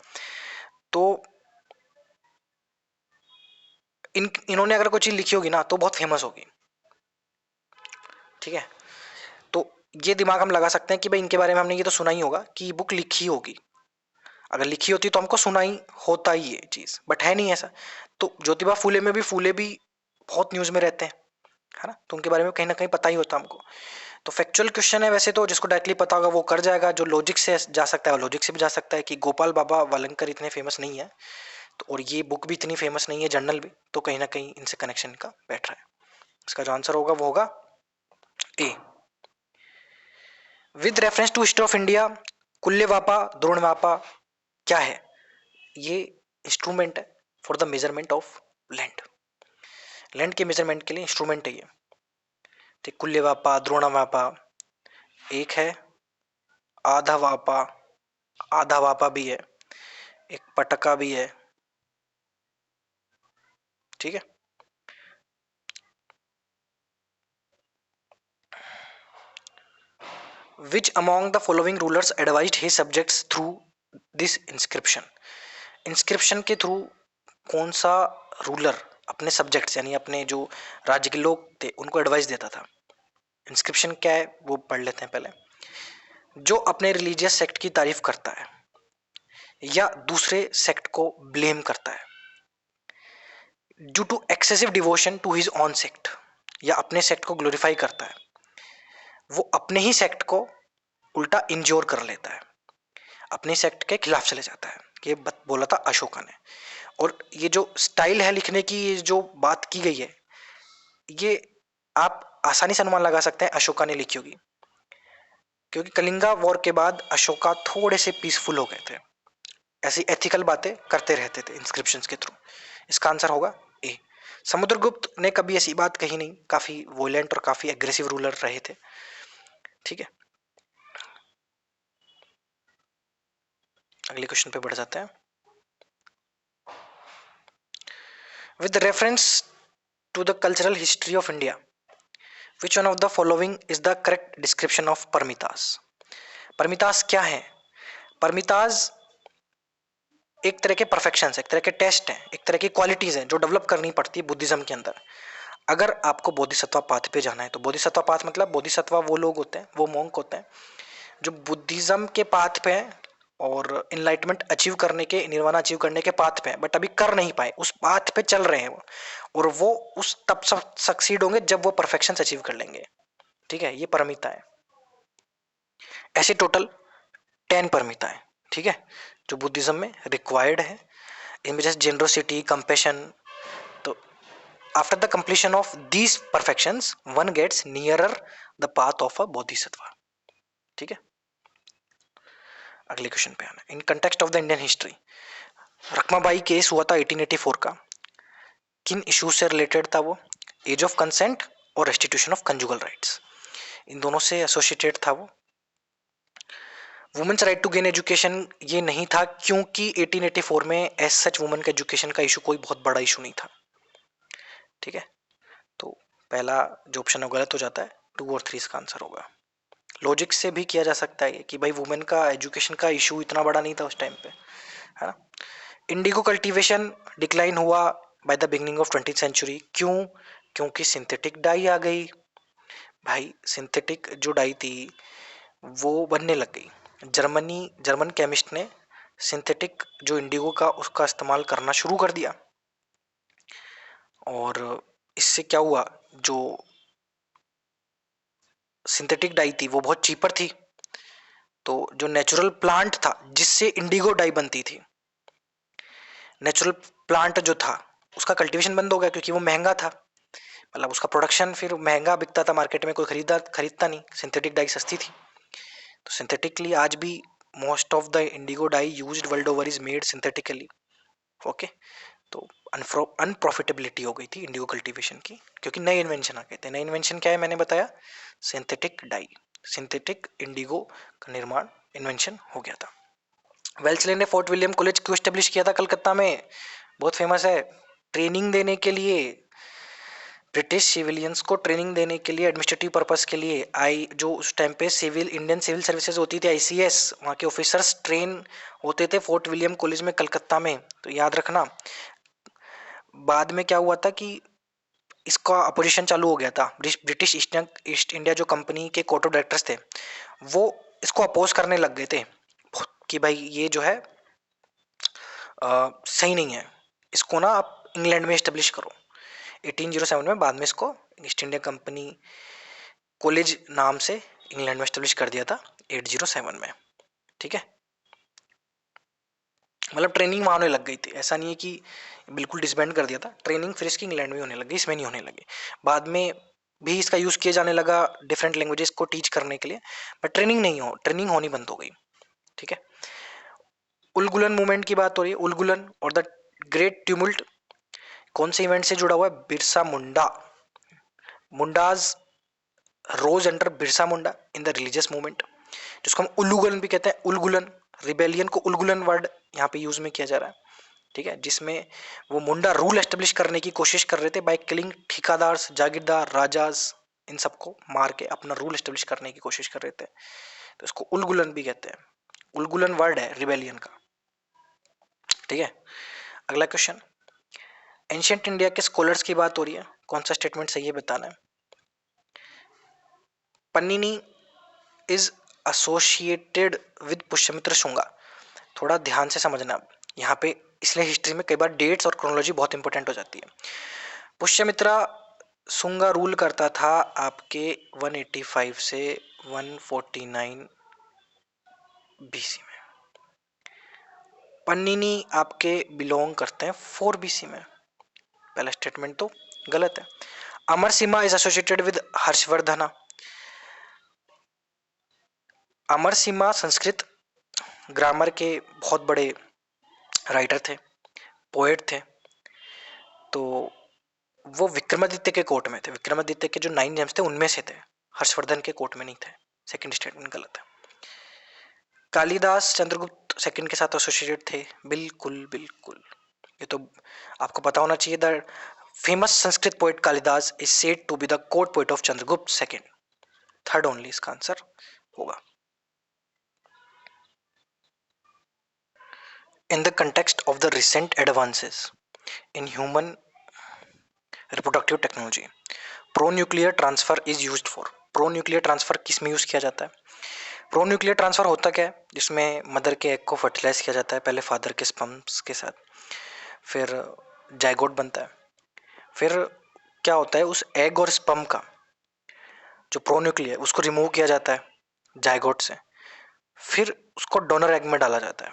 तो इन्होंने अगर कोई चीज लिखी होगी ना तो बहुत फेमस होगी, ठीक है। तो ये दिमाग हम लगा सकते हैं कि भाई इनके बारे में हमने ये तो सुना ही होगा कि बुक लिखी होगी, अगर लिखी होती तो हमको सुना ही होता ही ये चीज, बट है नहीं ऐसा। तो ज्योतिबा फूले भी बहुत न्यूज में रहते हैं, है ना, तो उनके बारे में कहीं ना कहीं पता ही होता हमको। तो फैक्चुअल क्वेश्चन है वैसे तो, जिसको डायरेक्टली पता होगा वो कर जाएगा, जो लॉजिक से जा सकता है वो लॉजिक से भी जा सकता है कि गोपाल बाबा वलंकर इतने फेमस नहीं है, तो और ये बुक भी इतनी फेमस नहीं है, जर्नल भी, तो कहीं ना कहीं इनसे कनेक्शन का बैठ रहा है। इसका जो आंसर होगा वो होगा A. With reference to history of India, Kulyavapa Dronavapa क्या है? ये इंस्ट्रूमेंट है for the measurement of land, land के मेजरमेंट के लिए इंस्ट्रूमेंट है ये। तो कुल्लेवापा द्रोणवापा एक है, आधा वापा, आधा वापा भी है, एक पटका भी है, ठीक है। Which among the following rulers advised his subjects through this inscription? Inscription के थ्रू कौन सा रूलर अपने सब्जेक्ट्स यानी अपने जो राज्य के लोग थे उनको एडवाइस देता था? इंस्क्रिप्शन क्या है वो पढ़ लेते हैं पहले। जो अपने रिलीजियस सेक्ट की तारीफ करता है या दूसरे सेक्ट को ब्लेम करता है due to excessive devotion to his own sect, या अपने सेक्ट को ग्लोरीफाई करता है, वो अपने ही सेक्ट को उल्टा इंजोर कर लेता है, अपने सेक्ट के खिलाफ चले जाता है। ये बोला था अशोका ने। और ये जो स्टाइल है लिखने की, ये जो बात की गई है, ये आप आसानी से अनुमान लगा सकते हैं अशोका ने लिखी होगी, क्योंकि कलिंगा वॉर के बाद अशोका थोड़े से पीसफुल हो गए थे, ऐसी एथिकल बातें करते रहते थे इंस्क्रिप्शंस के थ्रू। इसका आंसर होगा ए। समुद्रगुप्त ने कभी ऐसी बात कही नहीं, काफी वोलेंट और काफी एग्रेसिव रूलर रहे थे, ठीक है। अगले क्वेश्चन पे बढ़ जाते हैं। With reference to the cultural history of India, which one of the following is the correct description of Paramitas? Paramitas क्या है? परमितास एक तरह के परफेक्शन है, एक तरह के टेस्ट हैं, एक तरह की क्वालिटीज हैं जो डेवलप करनी पड़ती है बुद्धिज्म के अंदर। अगर आपको बोधिसत्व पाथ पे जाना है तो बोधिसत्व पाथ मतलब बोधिसत्व वो लोग होते हैं, वो मॉन्क होते हैं जो बुद्धिज्म के पाथ पे हैं और इनलाइटमेंट अचीव करने के, निर्वाणा अचीव करने के पाथ पे हैं, बट अभी कर नहीं पाए, उस पाथ पे चल रहे हैं वो, और वो उस तब सक्सीड होंगे जब वो परफेक्शन अचीव कर लेंगे। ठीक है, ये परमिता है। ऐसे टोटल 10 परमिता है। ठीक है, जो बुद्धिज्म में रिक्वायर्ड है। इनमें जैसे जेनरोसिटी, कंपेशन। तो after the completion of these perfections one gets nearer the path of a bodhisattva. ठीक है, अगले क्वेश्चन पे आना। In context of the Indian history, Rakhmabai case हुआ था 1884 का, किन इश्यूज से रिलेटेड था वो? एज ऑफ कंसेंट और रेस्टिट्यूशन ऑफ कंजुगल राइट्स, इन दोनों से एसोसिएटेड था वो। Women's right to gain education ये नहीं था, क्योंकि 1884 में एज सच वुमेन का एजुकेशन का इशू कोई बहुत बड़ा इशू नहीं था। ठीक है, तो पहला जो ऑप्शन है गलत हो जाता है, 2 और 3 इसका आंसर होगा। लॉजिक से भी किया जा सकता है कि भाई वुमेन का एजुकेशन का इशू इतना बड़ा नहीं था उस टाइम पे, है ना। इंडिगो कल्टीवेशन डिक्लाइन हुआ by the beginning of 20th century, क्यों? क्योंकि सिंथेटिक डाई आ गई। भाई सिंथेटिक जो डाई थी वो बनने लग गई। जर्मन केमिस्ट ने सिंथेटिक जो इंडिगो का उसका इस्तेमाल करना शुरू कर दिया, और इससे क्या हुआ, जो सिंथेटिक डाई थी वो बहुत चीपर थी, तो जो नेचुरल प्लांट था जिससे इंडिगो डाई बनती थी, नेचुरल प्लांट जो था उसका कल्टीवेशन बंद हो गया क्योंकि वो महंगा था, मतलब उसका प्रोडक्शन फिर महंगा बिकता था मार्केट में, कोई खरीदार खरीदता नहीं, सिंथेटिक डाई सस्ती थी। तो सिंथेटिकली आज भी most of the Indigo die used world over is made synthetically. Okay, तो अनप्रॉफिटेबिलिटी हो गई थी इंडिगो कल्टीवेशन की, क्योंकि नए इन्वेंशन आ गए थे। नए इन्वेंशन क्या है मैंने बताया, सिंथेटिक डाई, सिंथेटिक इंडिगो का निर्माण इन्वेंशन हो गया था। वेल्सले ने फोर्ट विलियम कॉलेज क्यों एस्टेब्लिश किया था कलकत्ता में? बहुत फेमस है, ट्रेनिंग देने के लिए, ब्रिटिश सिविलियंस को ट्रेनिंग देने के लिए, एडमिनिस्ट्रेटिव पर्पस के लिए। आई जो उस टाइम पे सिविल इंडियन सिविल सर्विसेज होती थी, आईसीएस, वहाँ के ऑफिसर्स ट्रेन होते थे फोर्ट विलियम कॉलेज में कलकत्ता में। तो याद रखना, बाद में क्या हुआ था कि इसका अपोजिशन चालू हो गया था, ब्रिटिश ईस्ट इंडिया जो कंपनी के कोर्ट ऑफ डायरेक्टर्स थे वो इसको अपोज करने लग गए थे कि भाई ये जो है सही नहीं है, इसको ना आप इंग्लैंड में इस्टेब्लिश करो। 1807 में बाद में इसको ईस्ट इंडिया कंपनी कॉलेज नाम से इंग्लैंड में इस्टेब्लिश कर दिया था 807 में। ठीक है, मतलब ट्रेनिंग वहाँ होने लग गई थी, ऐसा नहीं है कि बिल्कुल डिसबैंड कर दिया था, ट्रेनिंग फिर इसकी इंग्लैंड में होने लगी, इसमें नहीं होने लगी। बाद में भी इसका यूज़ किया जाने लगा डिफरेंट लैंग्वेजेस को टीच करने के लिए, बट ट्रेनिंग होनी बंद हो गई। ठीक है, उलगुलन मूवमेंट की बात हो रही है, उलगुलन और द ग्रेट ट्यूमुल्ट कौन से इवेंट से जुड़ा हुआ है? Birsa Munda, Mundas rose under Birsa Munda in the religious movement, जिसको हम उलगुलन भी कहते हैं। उलगुलन रिबेलियन को उलगुलन वर्ड यहाँ पे यूज में किया जा रहा है। ठीक है, जिसमें वो मुंडा रूल एस्टेब्लिश करने की कोशिश कर रहे थे बाय किलिंग ठेकेदार, जागीरदार, राजाज, इन सबको मार के अपना रूल एस्टेब्लिश करने की कोशिश कर रहे थे, तो इसको उलगुलन भी कहते हैं। उलगुलन वर्ड है रिबेलियन का। ठीक है, अगला क्वेश्चन, एंशियंट इंडिया के स्कॉलर्स की बात हो रही है, कौन सा स्टेटमेंट सही है बताना है। Panini is associated with Pushyamitra Shunga, थोड़ा ध्यान से समझना यहाँ पे, इसलिए हिस्ट्री में कई बार डेट्स और क्रोनोलॉजी बहुत इंपॉर्टेंट हो जाती है। पुष्यमित्रा शुंगा रूल करता था आपके 185 से 149 बीसी में। पन्निनी आपके बिलोंग करते हैं 4 बीसी में, पहला स्टेटमेंट तो गलत है। Amarasimha is associated with Harshavardhana, Amarasimha Sanskrit grammar के बहुत बड़े राइटर थे, पोएट थे, तो वो विक्रमादित्य के कोर्ट में थे, विक्रमादित्य के जो 9 जेम्स थे उनमें से थे, हर्षवर्धन के कोर्ट में नहीं थे। सेकंड स्टेटमेंट गलत है। कालिदास चंद्रगुप्त सेकंड के साथ एसोसिएटेड थे, बिल्कुल बिल्कुल, ये तो आपको पता होना चाहिए। The famous Sanskrit poet Kalidasa is said to be the court poet of Chandragupta second. Third only इसका आंसर होगा। In the context of the recent advances in human reproductive technology, pronuclear transfer is used for. Pronuclear transfer किस में use किया जाता है? Pro nuclear transfer होता क्या है? जिसमें मदर के एग को फर्टिलाइज किया जाता है पहले फादर के स्पर्म्स के साथ, फिर जाइगोट बनता है, फिर क्या होता है उस एग और स्पर्म का जो प्रो न्यूक्लियर उसको रिमूव किया जाता है जाइगोट से, फिर उसको डोनर एग में डाला जाता है,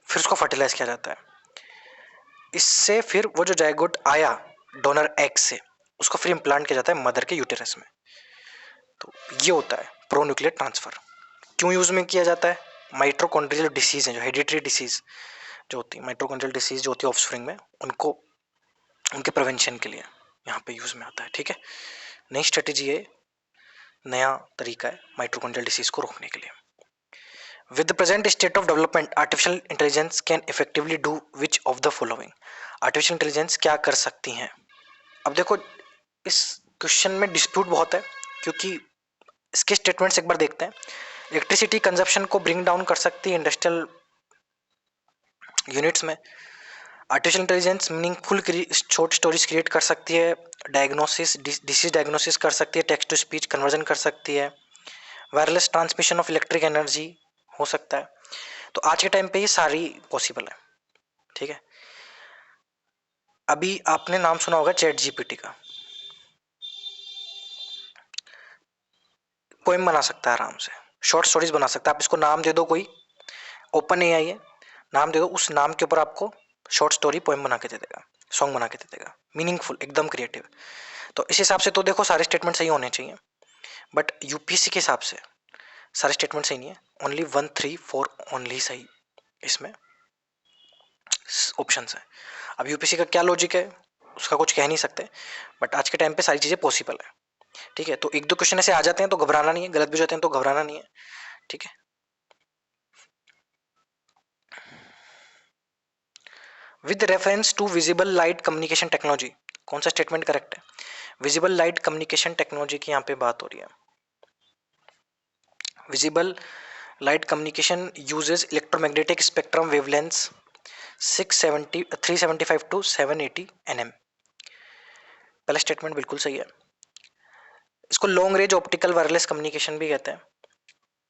फिर उसको फर्टिलाइज किया जाता है। इससे फिर वो जो जाइगोट आया डोनर एग से उसको फिर इम्प्लांट किया जाता है मदर के यूटेरस में। तो ये होता है प्रो न्यूक्लियर ट्रांसफर। क्यों यूज में किया जाता है? माइटोकॉन्ड्रियल डिसीज है जो हेरिडिटरी डिसीज जो होती है, माइटोकॉन्ड्रियल डिसीज जो होती है ऑफस्प्रिंग में, उनको उनके प्रिवेंशन के लिए यहाँ पे यूज में आता है। ठीक है, नई स्ट्रेटेजी है, नया तरीका है माइटोकॉन्ड्रियल डिसीज को रोकने के लिए। With the present state of development, artificial intelligence can effectively do which of the following? Artificial intelligence क्या कर सकती हैं? अब देखो इस क्वेश्चन में डिस्प्यूट बहुत है क्योंकि इसके स्टेटमेंट्स एक बार देखते हैं। इलेक्ट्रिसिटी कंजप्शन को ब्रिंग डाउन कर सकती है इंडस्ट्रियल यूनिट्स में। Artificial intelligence meaningful short stories create कर सकती है, डायग्नोसिस डिसीज डायग्नोसिस कर सकती है, टेक्स्ट टू स्पीच कन्वर्जन कर सकती है, wireless transmission of electric energy हो सकता है। तो आज के टाइम पे ये सारी पॉसिबल है। ठीक है, अभी आपने नाम सुना होगा चैट जीपीटी का। पोएम बना सकता है आराम से, शॉर्ट स्टोरीज बना सकता है। आप इसको नाम दे दो, कोई ओपन एआई है, नाम दे दो, उस नाम के ऊपर आपको शॉर्ट स्टोरी पोएम बना के दे देगा, सॉन्ग बना के दे देगा, मीनिंगफुल एकदम क्रिएटिव। तो इस हिसाब से तो देखो सारे स्टेटमेंट सही होने चाहिए, बट यूपीएससी के हिसाब से सारे स्टेटमेंट सही नहीं है, ओनली 1, 3, 4 ओनली सही इसमें ऑप्शन है। अब यूपीएससी का क्या लॉजिक है उसका कुछ कह नहीं सकते, बट आज के टाइम पे सारी चीज़ें पॉसिबल है। ठीक है, तो एक दो क्वेश्चन ऐसे आ जाते हैं तो घबराना नहीं है, गलत भी हो जाते हैं तो घबराना नहीं है। ठीक है, with reference to visible light communication technology, कौन सा स्टेटमेंट करेक्ट है? विजिबल लाइट कम्युनिकेशन टेक्नोलॉजी की यहाँ पे बात हो रही है। Visible light communication uses electromagnetic spectrum wavelengths 375 to 780 nm। पहला स्टेटमेंट बिल्कुल सही है। इसको long range optical wireless communication भी कहते हैं।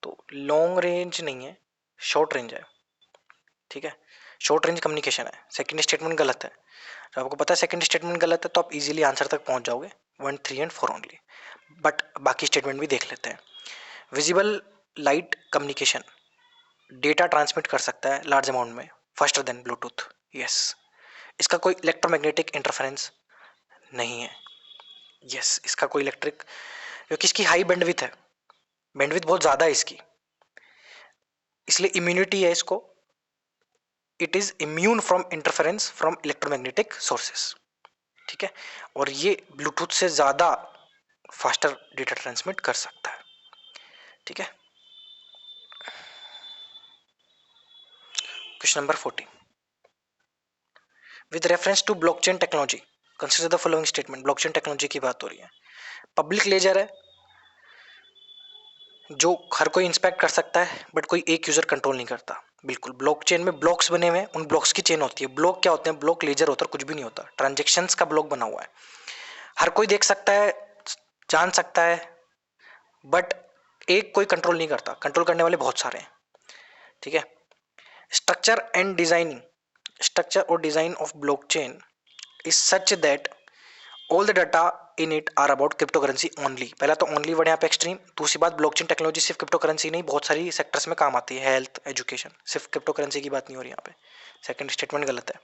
तो लॉन्ग रेंज नहीं है, शॉर्ट रेंज है। ठीक है, शॉर्ट रेंज कम्युनिकेशन है। सेकंड स्टेटमेंट गलत है। जब आपको पता है सेकंड स्टेटमेंट गलत है तो आप इजीली आंसर तक पहुंच जाओगे, 1, 3 एंड 4 ओनली। बट बाकी स्टेटमेंट भी देख लेते हैं। Visible light communication data transmit कर सकता है लार्ज अमाउंट में, फास्टर देन ब्लूटूथ। यस, इसका कोई इलेक्ट्रोमैग्नेटिक इंटरफेरेंस नहीं है। यस, इसका कोई इलेक्ट्रिक, क्योंकि इसकी हाई बैंडविड्थ है, बैंडविड्थ बहुत ज़्यादा है इसकी, इसलिए इम्यूनिटी है इसको। It is immune from interference from electromagnetic sources. ठीक है, और ये ब्लूटूथ से ज़्यादा फास्टर डेटा ट्रांसमिट कर सकता है। ठीक है, question number 40, with reference to blockchain technology consider the following statement. Blockchain technology की बात हो रही है। पब्लिक लेजर है जो हर कोई इंस्पेक्ट कर सकता है बट कोई एक यूजर कंट्रोल नहीं करता। बिल्कुल, ब्लॉकचेन में ब्लॉक्स बने हुए हैं, उन ब्लॉक्स की चेन होती है। ब्लॉक क्या होते हैं? ब्लॉक लेजर होता है, कुछ भी नहीं होता, ट्रांजेक्शन्स का ब्लॉक बना हुआ है, हर कोई देख सकता है, जान सकता है, बट एक कोई कंट्रोल नहीं करता, कंट्रोल करने वाले बहुत सारे हैं। ठीक है, स्ट्रक्चर एंड डिजाइनिंग, स्ट्रक्चर और design of blockchain is such that all the data in it are about cryptocurrency only. पहला तो ओनली वर्ड यहाँ पे एक्सट्रीम। दूसरी बात, ब्लॉकचेन टेक्नोलॉजी सिर्फ क्रिप्टो करेंसी नहीं, बहुत सारी सेक्टर्स में काम आती है, हेल्थ, एजुकेशन, सिर्फ क्रिप्टो करेंसी की बात नहीं हो रही यहाँ पे। सेकंड स्टेटमेंट गलत है।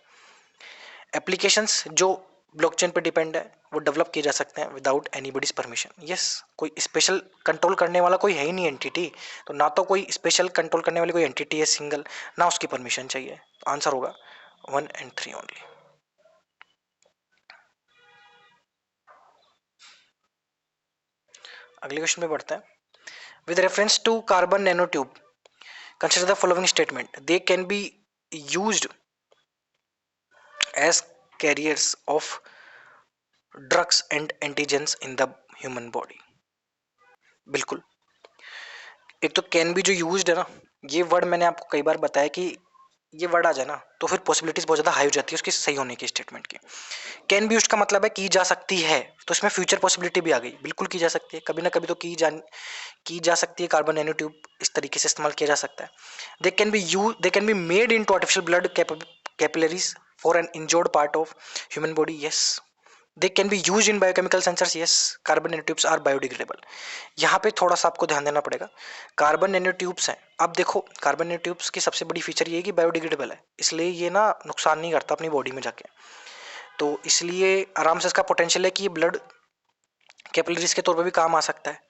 एप्लीकेशंस जो ब्लॉकचेन पे डिपेंड है वो डेवलप किए जा सकते हैं विदाउट एनीबडीज परमिशन। यस, कोई स्पेशल कंट्रोल करने वाला कोई है ही नहीं एंटिटी, तो ना तो कोई स्पेशल कंट्रोल करने वाली कोई एंटिटी है सिंगल, ना उसकी परमिशन चाहिए। आंसर होगा 1 एंड 3 ओनली। अगले क्वेश्चन पे बढ़ते हैं। With reference to carbon nanotube consider the following statement. They can be used as carriers of drugs and antigens in the human body. बिल्कुल। एक तो कैन बी जो यूज्ड है ना, ये वर्ड मैंने आपको कई बार बताया कि ये वर्ड आ जाए ना तो फिर पॉसिबिलिटीज बहुत ज़्यादा हाई हो जाती है उसकी सही होने की स्टेटमेंट की। कैन बी यूज्ड का मतलब है की जा सकती है, तो इसमें फ्यूचर पॉसिबिलिटी भी आ गई, बिल्कुल की जा सकती है, कभी ना कभी तो की जा सकती है। कार्बन नैनो ट्यूब इस तरीके से इस्तेमाल किया जा सकता है। They can be made into artificial blood capillaries for an injured part of human body, yes. They can be use in biochemical sensors, yes. Carbon nanotubes are biodegradable. यहाँ पे थोड़ा सा आपको ध्यान देना पड़ेगा, कार्बन नैनो ट्यूब्स हैं। अब देखो कार्बन नैनो ट्यूब्स की सबसे बड़ी फीचर ये है कि बायोडिग्रेडेबल है, इसलिए ये ना नुकसान नहीं करता अपनी बॉडी में जाके, तो इसलिए आराम से इसका पोटेंशियल है कि ये ब्लड कैपिलरीज के तौर पर भी काम आ सकता है,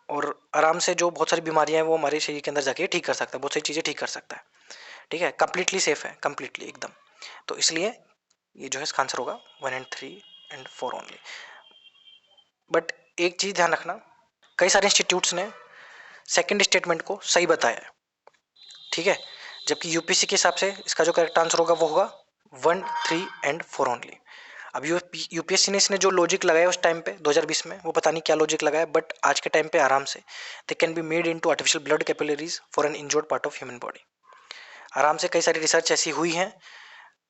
और आराम से जो बहुत सारी बीमारियां हैं वो हमारे शरीर के अंदर जाके ठीक कर सकता है, बहुत सारी चीज़ें ठीक कर सकता है। ठीक है, कंप्लीटली सेफ है, कंप्लीटली एकदम। तो इसलिए ये जो है इसका आंसर होगा 1 and 3 and 4 ओनली। बट एक चीज़ ध्यान रखना, कई सारे इंस्टीट्यूट्स ने सेकंड स्टेटमेंट को सही बताया है, ठीक है, जबकि यूपीएससी के हिसाब से इसका जो करेक्ट आंसर होगा वो होगा 1, 3 and 4 ओनली। अब यूपीएससी ने इसने जो लॉजिक लगाया उस टाइम पे 2020 में, वो पता नहीं क्या लॉजिक लगाया, बट आज के टाइम पे आराम से दे can be made into artificial blood capillaries for an injured part of human body. आराम से कई सारी रिसर्च ऐसी हुई है,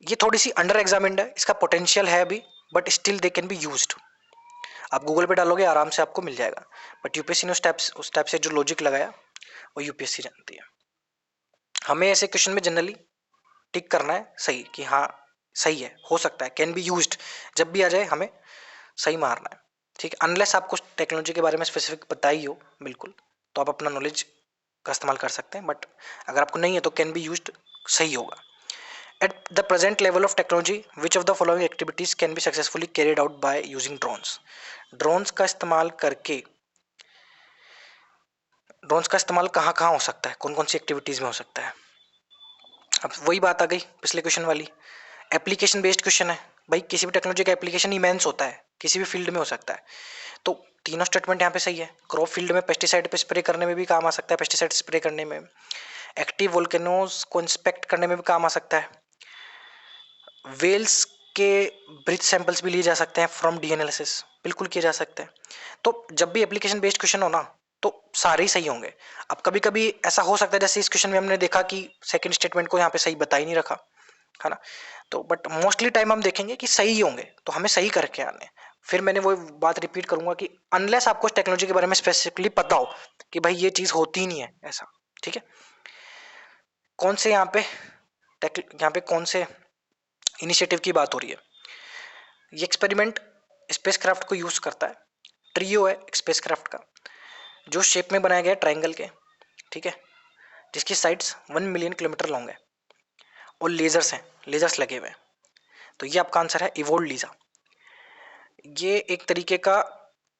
ये थोड़ी सी अंडर एग्जामिन्ड है, इसका पोटेंशियल है अभी, but still they can be used. आप गूगल पे डालोगे आराम से आपको मिल जाएगा, बट यूपीएससी ने उस टाइप से जो लॉजिक लगाया वो यूपीएससी जानती है। हमें ऐसे क्वेश्चन में जनरली टिक करना है सही कि हाँ सही है, हो सकता है, कैन बी यूज्ड, जब भी आ जाए हमें सही मारना है, ठीक है। अनलेस आपको टेक्नोलॉजी के बारे में स्पेसिफिक पता ही हो बिल्कुल, तो आप अपना नॉलेज का इस्तेमाल कर सकते हैं, बट अगर आपको नहीं है तो कैन बी यूज्ड सही होगा। At the present level of technology, which of the following activities can be successfully carried out by using drones? Drones का इस्तेमाल करके, ड्रोन्स का इस्तेमाल कहाँ कहाँ हो सकता है, कौन कौन सी एक्टिविटीज में हो सकता है? अब वही बात आ गई पिछले क्वेश्चन वाली, एप्लीकेशन बेस्ड क्वेश्चन है भाई, किसी भी टेक्नोलॉजी का एप्लीकेशन इमेंस होता है, किसी भी फील्ड में हो सकता है, तो तीनों स्टेटमेंट यहाँ पे सही है। क्रॉप फील्ड में पेस्टिसाइड पे स्प्रे करने में भी काम आ सकता है, पेस्टिसाइड स्प्रे करने में, एक्टिव वोल्केनोज को इंस्पेक्ट करने में भी काम आ सकता है, वेल्स के ब्रीथ सैंपल्स भी लिए जा सकते हैं फ्रॉम डी एनालिसिस, बिल्कुल किए जा सकते हैं। तो जब भी एप्लीकेशन बेस्ड क्वेश्चन हो ना तो सारे ही सही होंगे। अब कभी कभी ऐसा हो सकता है जैसे इस क्वेश्चन में हमने देखा कि सेकंड स्टेटमेंट को यहाँ पे सही बता ही नहीं रखा है ना, तो बट मोस्टली टाइम हम देखेंगे कि सही होंगे, तो हमें सही करके आने। फिर मैंने वो बात रिपीट करूंगा कि अनलेस आपको टेक्नोलॉजी के बारे में स्पेसिफिकली पता हो कि भाई ये चीज होती नहीं है ऐसा, ठीक है। कौन से यहाँ पे कौन से इनिशिएटिव की बात हो रही है? ये एक्सपेरिमेंट स्पेसक्राफ्ट को यूज करता है, ट्रियो है स्पेसक्राफ्ट का, जो शेप में बनाया गया है ट्रायंगल के, ठीक है, जिसकी साइड्स 1 मिलियन किलोमीटर लॉन्ग है, और लेजर्स हैं, लेजर्स लगे हुए हैं। तो ये आपका आंसर है इवोल्ड लीजा। ये एक तरीके का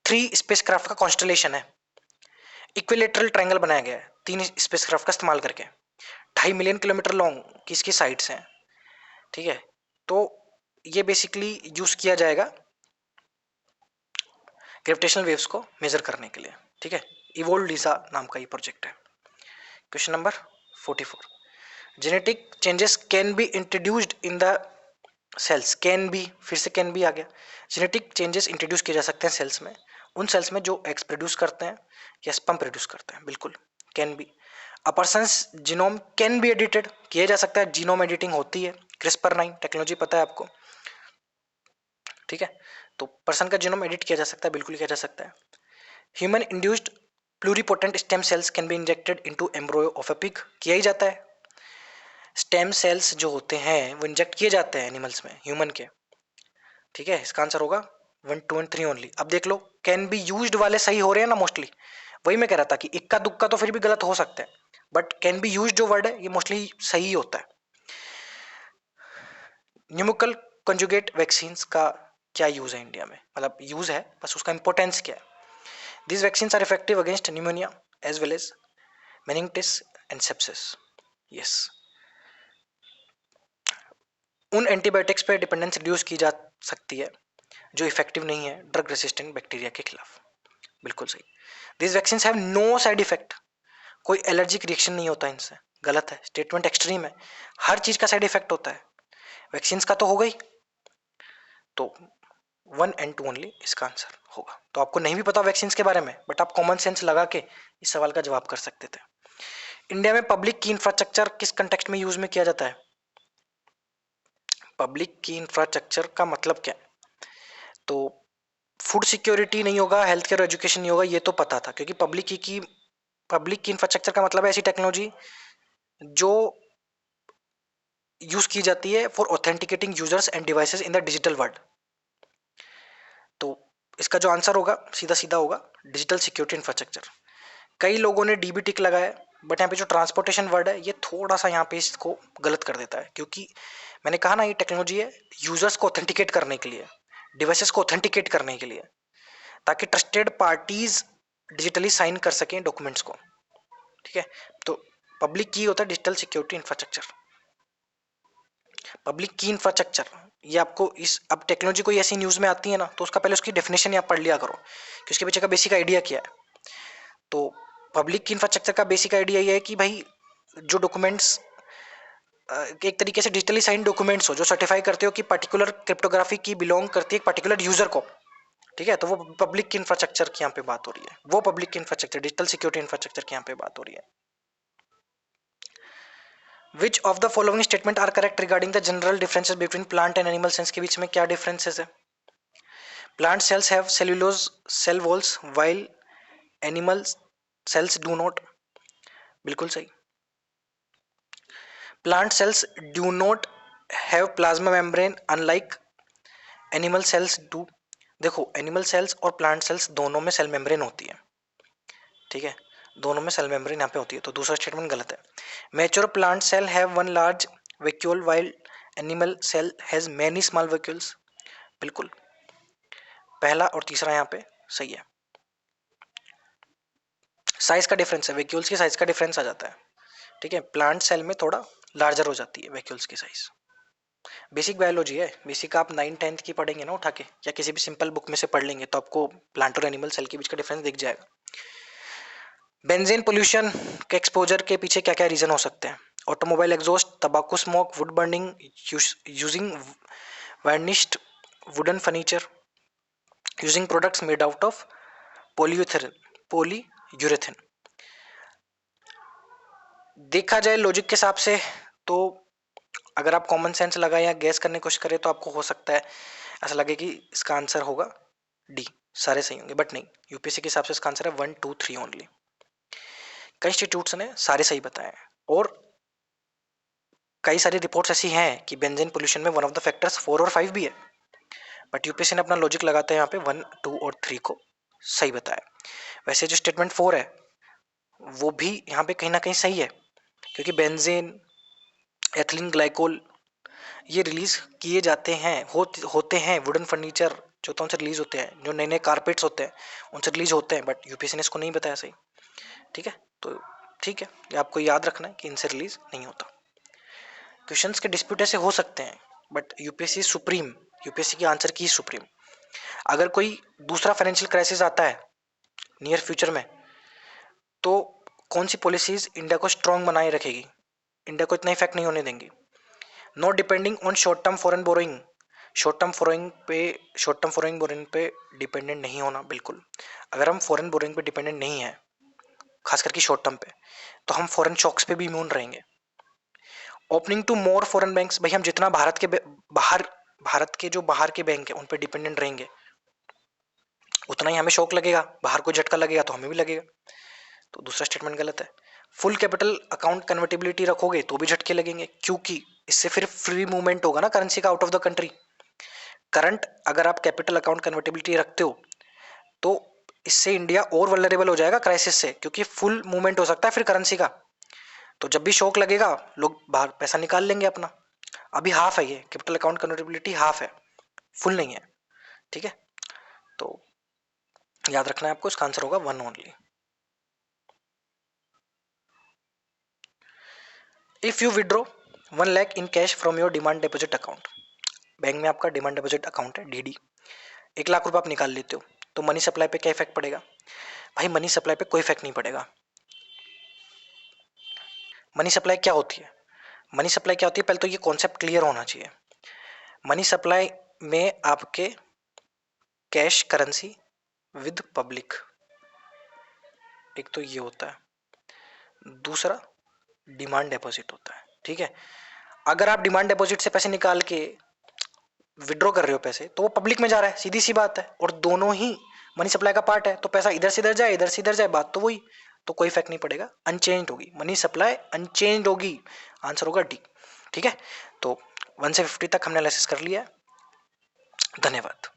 3 स्पेसक्राफ्ट का कॉन्स्टलेशन है, इक्विलेटरल ट्रायंगल बनाया गया है 3 स्पेसक्राफ्ट का इस्तेमाल करके, 2.5 मिलियन किलोमीटर लॉन्ग की इसकी साइड्स हैं, ठीक है। तो ये बेसिकली यूज किया जाएगा ग्रेविटेशनल वेव्स को मेजर करने के लिए, ठीक है। इवोल्ड लीजा नाम का ये प्रोजेक्ट है। Question number 44, genetic changes can be introduced in the cells, can be, फिर से कैन बी आ गया, जेनेटिक चेंजेस इंट्रोड्यूस किए जा सकते हैं सेल्स में, उन सेल्स में जो एग्स प्रोड्यूस करते हैं या स्पर्म प्रोड्यूस करते हैं, बिल्कुल can be. A persons genome can be edited, किया जा सकता है, जीनोम एडिटिंग होती है, CRISPR-9 टेक्नोलॉजी पता है आपको, ठीक है। तो पर्सन का जीनोम एडिट किया जा सकता है, बिल्कुल किया जा सकता है। Human induced pluripotent stem cells can be injected into embryo of a pig, किया ही जाता है। स्टेम सेल्स जो होते हैं वो इंजेक्ट किए जाते हैं एनिमल्स में, ह्यूमन के, ठीक है। इसका आंसर होगा 1, 2 and 3 ओनली। अब देख लो कैन बी यूज्ड वाले सही हो रहे हैं ना मोस्टली, वही मैं कह रहा था कि इक्का दुक्का तो फिर भी गलत हो सकता है, बट कैन बी यूज्ड जो वर्ड है ये मोस्टली सही होता है। न्यूमेरिकल कंजुगेट वैक्सीन का क्या यूज है इंडिया में, मतलब यूज है बस उसका इंपॉर्टेंस क्या है? These vaccines are effective against pneumonia as well as meningitis and sepsis. Yes. उन एंटीबायोटिक्स पे डिपेंडेंस रिड्यूस की जा सकती है जो इफेक्टिव नहीं है ड्रग रेसिस्टेंट बैक्टीरिया के खिलाफ, बिल्कुल सही। These vaccines have no side effect, कोई एलर्जिक रिएक्शन नहीं होता इनसे, गलत है, स्टेटमेंट एक्सट्रीम है, हर चीज का साइड इफेक्ट होता है, वैक्सीन का तो हो गई, तो 1 and 2 ओनली इसका आंसर होगा। तो आपको नहीं भी पता वैक्सीन के बारे में, बट आप कॉमन सेंस लगा के इस सवाल का जवाब कर सकते थे। इंडिया में पब्लिक की इंफ्रास्ट्रक्चर किस कंटेक्स्ट में यूज में किया जाता है? पब्लिक की इंफ्रास्ट्रक्चर का मतलब क्या है? तो फूड सिक्योरिटी नहीं होगा, हेल्थ केयर एजुकेशन नहीं होगा, ये तो पता था, क्योंकि पब्लिक की इंफ्रास्ट्रक्चर का मतलब है ऐसी टेक्नोलॉजी जो यूज की जाती है for authenticating users end devices in the digital world. तो इसका जो आंसर होगा सीधा सीधा होगा डिजिटल सिक्योरिटी इंफ्रास्ट्रक्चर। कई लोगों ने डीबी टिक लगाया, बट यहाँ पे जो ट्रांसपोर्टेशन वर्ड है ये थोड़ा सा यहाँ पे इसको गलत कर देता है, क्योंकि मैंने कहा ना ये टेक्नोलॉजी है यूजर्स को ऑथेंटिकेट करने के लिए, डिवाइसेस को ऑथेंटिकेट करने के लिए, ताकि ट्रस्टेड पार्टीज डिजिटली साइन कर सकें डॉक्यूमेंट्स को। ठीक है, तो पब्लिक की होता है डिजिटल सिक्योरिटी इंफ्रास्ट्रक्चर। पब्लिक की इंफ्रास्ट्रक्चर ये आपको इस अब टेक्नोलॉजी कोई ऐसी न्यूज में आती है ना, तो उसका पहले उसकी डेफिनेशन आप पढ़ लिया करो कि उसके पीछे का बेसिक आइडिया क्या है। तो पब्लिक की इंफ्रास्ट्रक्चर का बेसिक आइडिया ये है कि भाई जो डॉक्यूमेंट्स एक तरीके से डिजिटली साइन डॉक्यूमेंट्स हो, जो सर्टिफाई करते हो कि पर्टिकुलर क्रिप्टोग्राफी की बिलोंग करती है एक पर्टिकुलर यूजर को। ठीक है, तो वो पब्लिक की इंफ्रास्ट्रक्चर की यहाँ पे बात हो रही है, वो पब्लिक की इंफ्रास्ट्रक्चर डिजिटल सिक्योरिटी इंफ्रास्ट्रक्चर की यहाँ पे बात हो रही है। Which of the following statement are correct regarding the general differences between plant and animal cells के बीच में क्या डिफरेंसेस है? Plant cells have cellulose cell walls while animal cells do not. बिल्कुल सही। Plant cells do not have plasma membrane unlike animal cells do. देखो animal cells और plant cells दोनों में सेल मेम्ब्रेन होती है। ठीक है, दोनों में सेल मेम्ब्रेन यहाँ पे होती है, तो दूसरा स्टेटमेंट गलत है। Mature plant cell have one large vacuole while animal cell has many small vacuoles. बिल्कुल, पहला और तीसरा यहाँ पे सही है। साइज का डिफरेंस है, वैक्यूल्स की साइज का डिफरेंस आ जाता है। ठीक है, प्लांट सेल में थोड़ा लार्जर हो जाती है वैक्यूल्स की साइज। बेसिक बायोलॉजी है, बेसिक आप 9th-10th की पढ़ेंगे ना उठा के, या किसी भी सिंपल बुक में से पढ़ लेंगे, तो आपको प्लांट और एनिमल सेल के बीच का डिफरेंस दिख जाएगा। बेंजीन पोल्यूशन के एक्सपोजर के पीछे क्या क्या रीजन हो सकते हैं? Automobile exhaust, tobacco smoke, wood burning, using varnished wooden furniture, using products made out of polyurethane. देखा जाए लॉजिक के हिसाब से, तो अगर आप कॉमन सेंस लगाए या गैस करने की कोशिश करें तो आपको हो सकता है ऐसा लगे कि इसका आंसर होगा डी, सारे सही होंगे, बट नहीं। यूपीएससी के हिसाब से इसका आंसर है 1, 2, 3 ओनली। कई इंस्टीट्यूट्स ने सारे सही बताए, और कई सारी रिपोर्ट्स ऐसी हैं कि बेंजीन पोल्यूशन में वन ऑफ द फैक्टर्स 4 और 5 भी है, बट यूपीएससी ने अपना लॉजिक लगाते हैं यहाँ पे 1, 2 और 3 को सही बताया। वैसे जो स्टेटमेंट 4 है वो भी यहाँ पे कहीं ना कहीं सही है, क्योंकि बेंजीन, एथिलीन ग्लाइकोल ये रिलीज किए जाते हैं, होते हैं वुडन फर्नीचर जो होता है उनसे रिलीज होते हैं, जो नए नए कारपेट्स होते हैं उनसे रिलीज होते हैं, बट यूपीएससी ने इसको नहीं बताया सही। ठीक है, तो ठीक है, ये आपको याद रखना है कि इनसे रिलीज नहीं होता। क्वेश्चंस के डिस्प्यूट ऐसे हो सकते हैं, बट यूपीएससी सुप्रीम, यूपीएससी की आंसर की सुप्रीम। अगर कोई दूसरा फाइनेंशियल क्राइसिस आता है नियर फ्यूचर में, तो कौन सी पॉलिसीज इंडिया को स्ट्रांग बनाए रखेगी, इंडिया को इतना इफेक्ट नहीं होने देंगी? Not depending on short term foreign borrowing, short term foreign borrowing पे डिपेंडेंट नहीं होना। बिल्कुल, अगर हम फॉरेन बोरोइंग पे डिपेंडेंट नहीं है, खास करके शॉर्ट टर्म पे, तो हम फॉरेन शॉक्स पे भी इम्यून रहेंगे। Opening to more foreign banks, भाई हम जितना भारत के जो बाहर के बैंक है उन पे डिपेंडेंट रहेंगे, उतना ही हमें शॉक लगेगा, बाहर को झटका लगेगा तो हमें भी लगेगा। तो दूसरा स्टेटमेंट गलत है। फुल कैपिटल अकाउंट कन्वर्टेबिलिटी रखोगे तो भी झटके लगेंगे, क्योंकि इससे फिर फ्री मूवमेंट होगा ना करेंसी का out of the country. Current अगर आप कैपिटल अकाउंट कन्वर्टेबिलिटी रखते हो तो इससे इंडिया और वल्नरेबल हो जाएगा क्राइसिस से, क्योंकि फुल मूवमेंट हो सकता है फिर करेंसी का। तो जब भी शॉक लगेगा लोग बाहर पैसा निकाल लेंगे अपना। अभी हाफ है, ये कैपिटल अकाउंट कन्वर्टेबिलिटी हाफ है, फुल नहीं है। ठीक है, तो याद रखना है आपको, इसका आंसर होगा 1 only. If you withdraw 1 lakh in cash from your demand deposit account, bank में आपका डिमांड डिपॉजिट अकाउंट है डीडी, 1 लाख रुपए आप निकाल लेते हो, तो मनी सप्लाई पे क्या इफेक्ट पड़ेगा? भाई मनी सप्लाई पे कोई इफेक्ट नहीं पड़ेगा। मनी सप्लाई क्या होती है? मनी सप्लाई क्या होती है, पहले तो ये कॉन्सेप्ट क्लियर होना चाहिए। मनी सप्लाई में आपके कैश करेंसी विद पब्लिक, एक तो ये होता है, दूसरा डिमांड डिपॉजिट होता है। ठीक है, अगर आप डिमांड डिपॉजिट से पैसे निकाल के विड्रॉ कर रहे हो पैसे, तो वो पब्लिक में जा रहा है, सीधी सी बात है, और दोनों ही मनी सप्लाई का पार्ट है, तो पैसा इधर से इधर जाए, इधर से इधर जाए, बात तो वही, तो कोई इफेक्ट नहीं पड़ेगा, अनचेंज होगी, मनी सप्लाई अनचेंज होगी, आंसर होगा डी। ठीक है, तो 1 से 50 तक हमने एनालिसिस कर लिया है। धन्यवाद।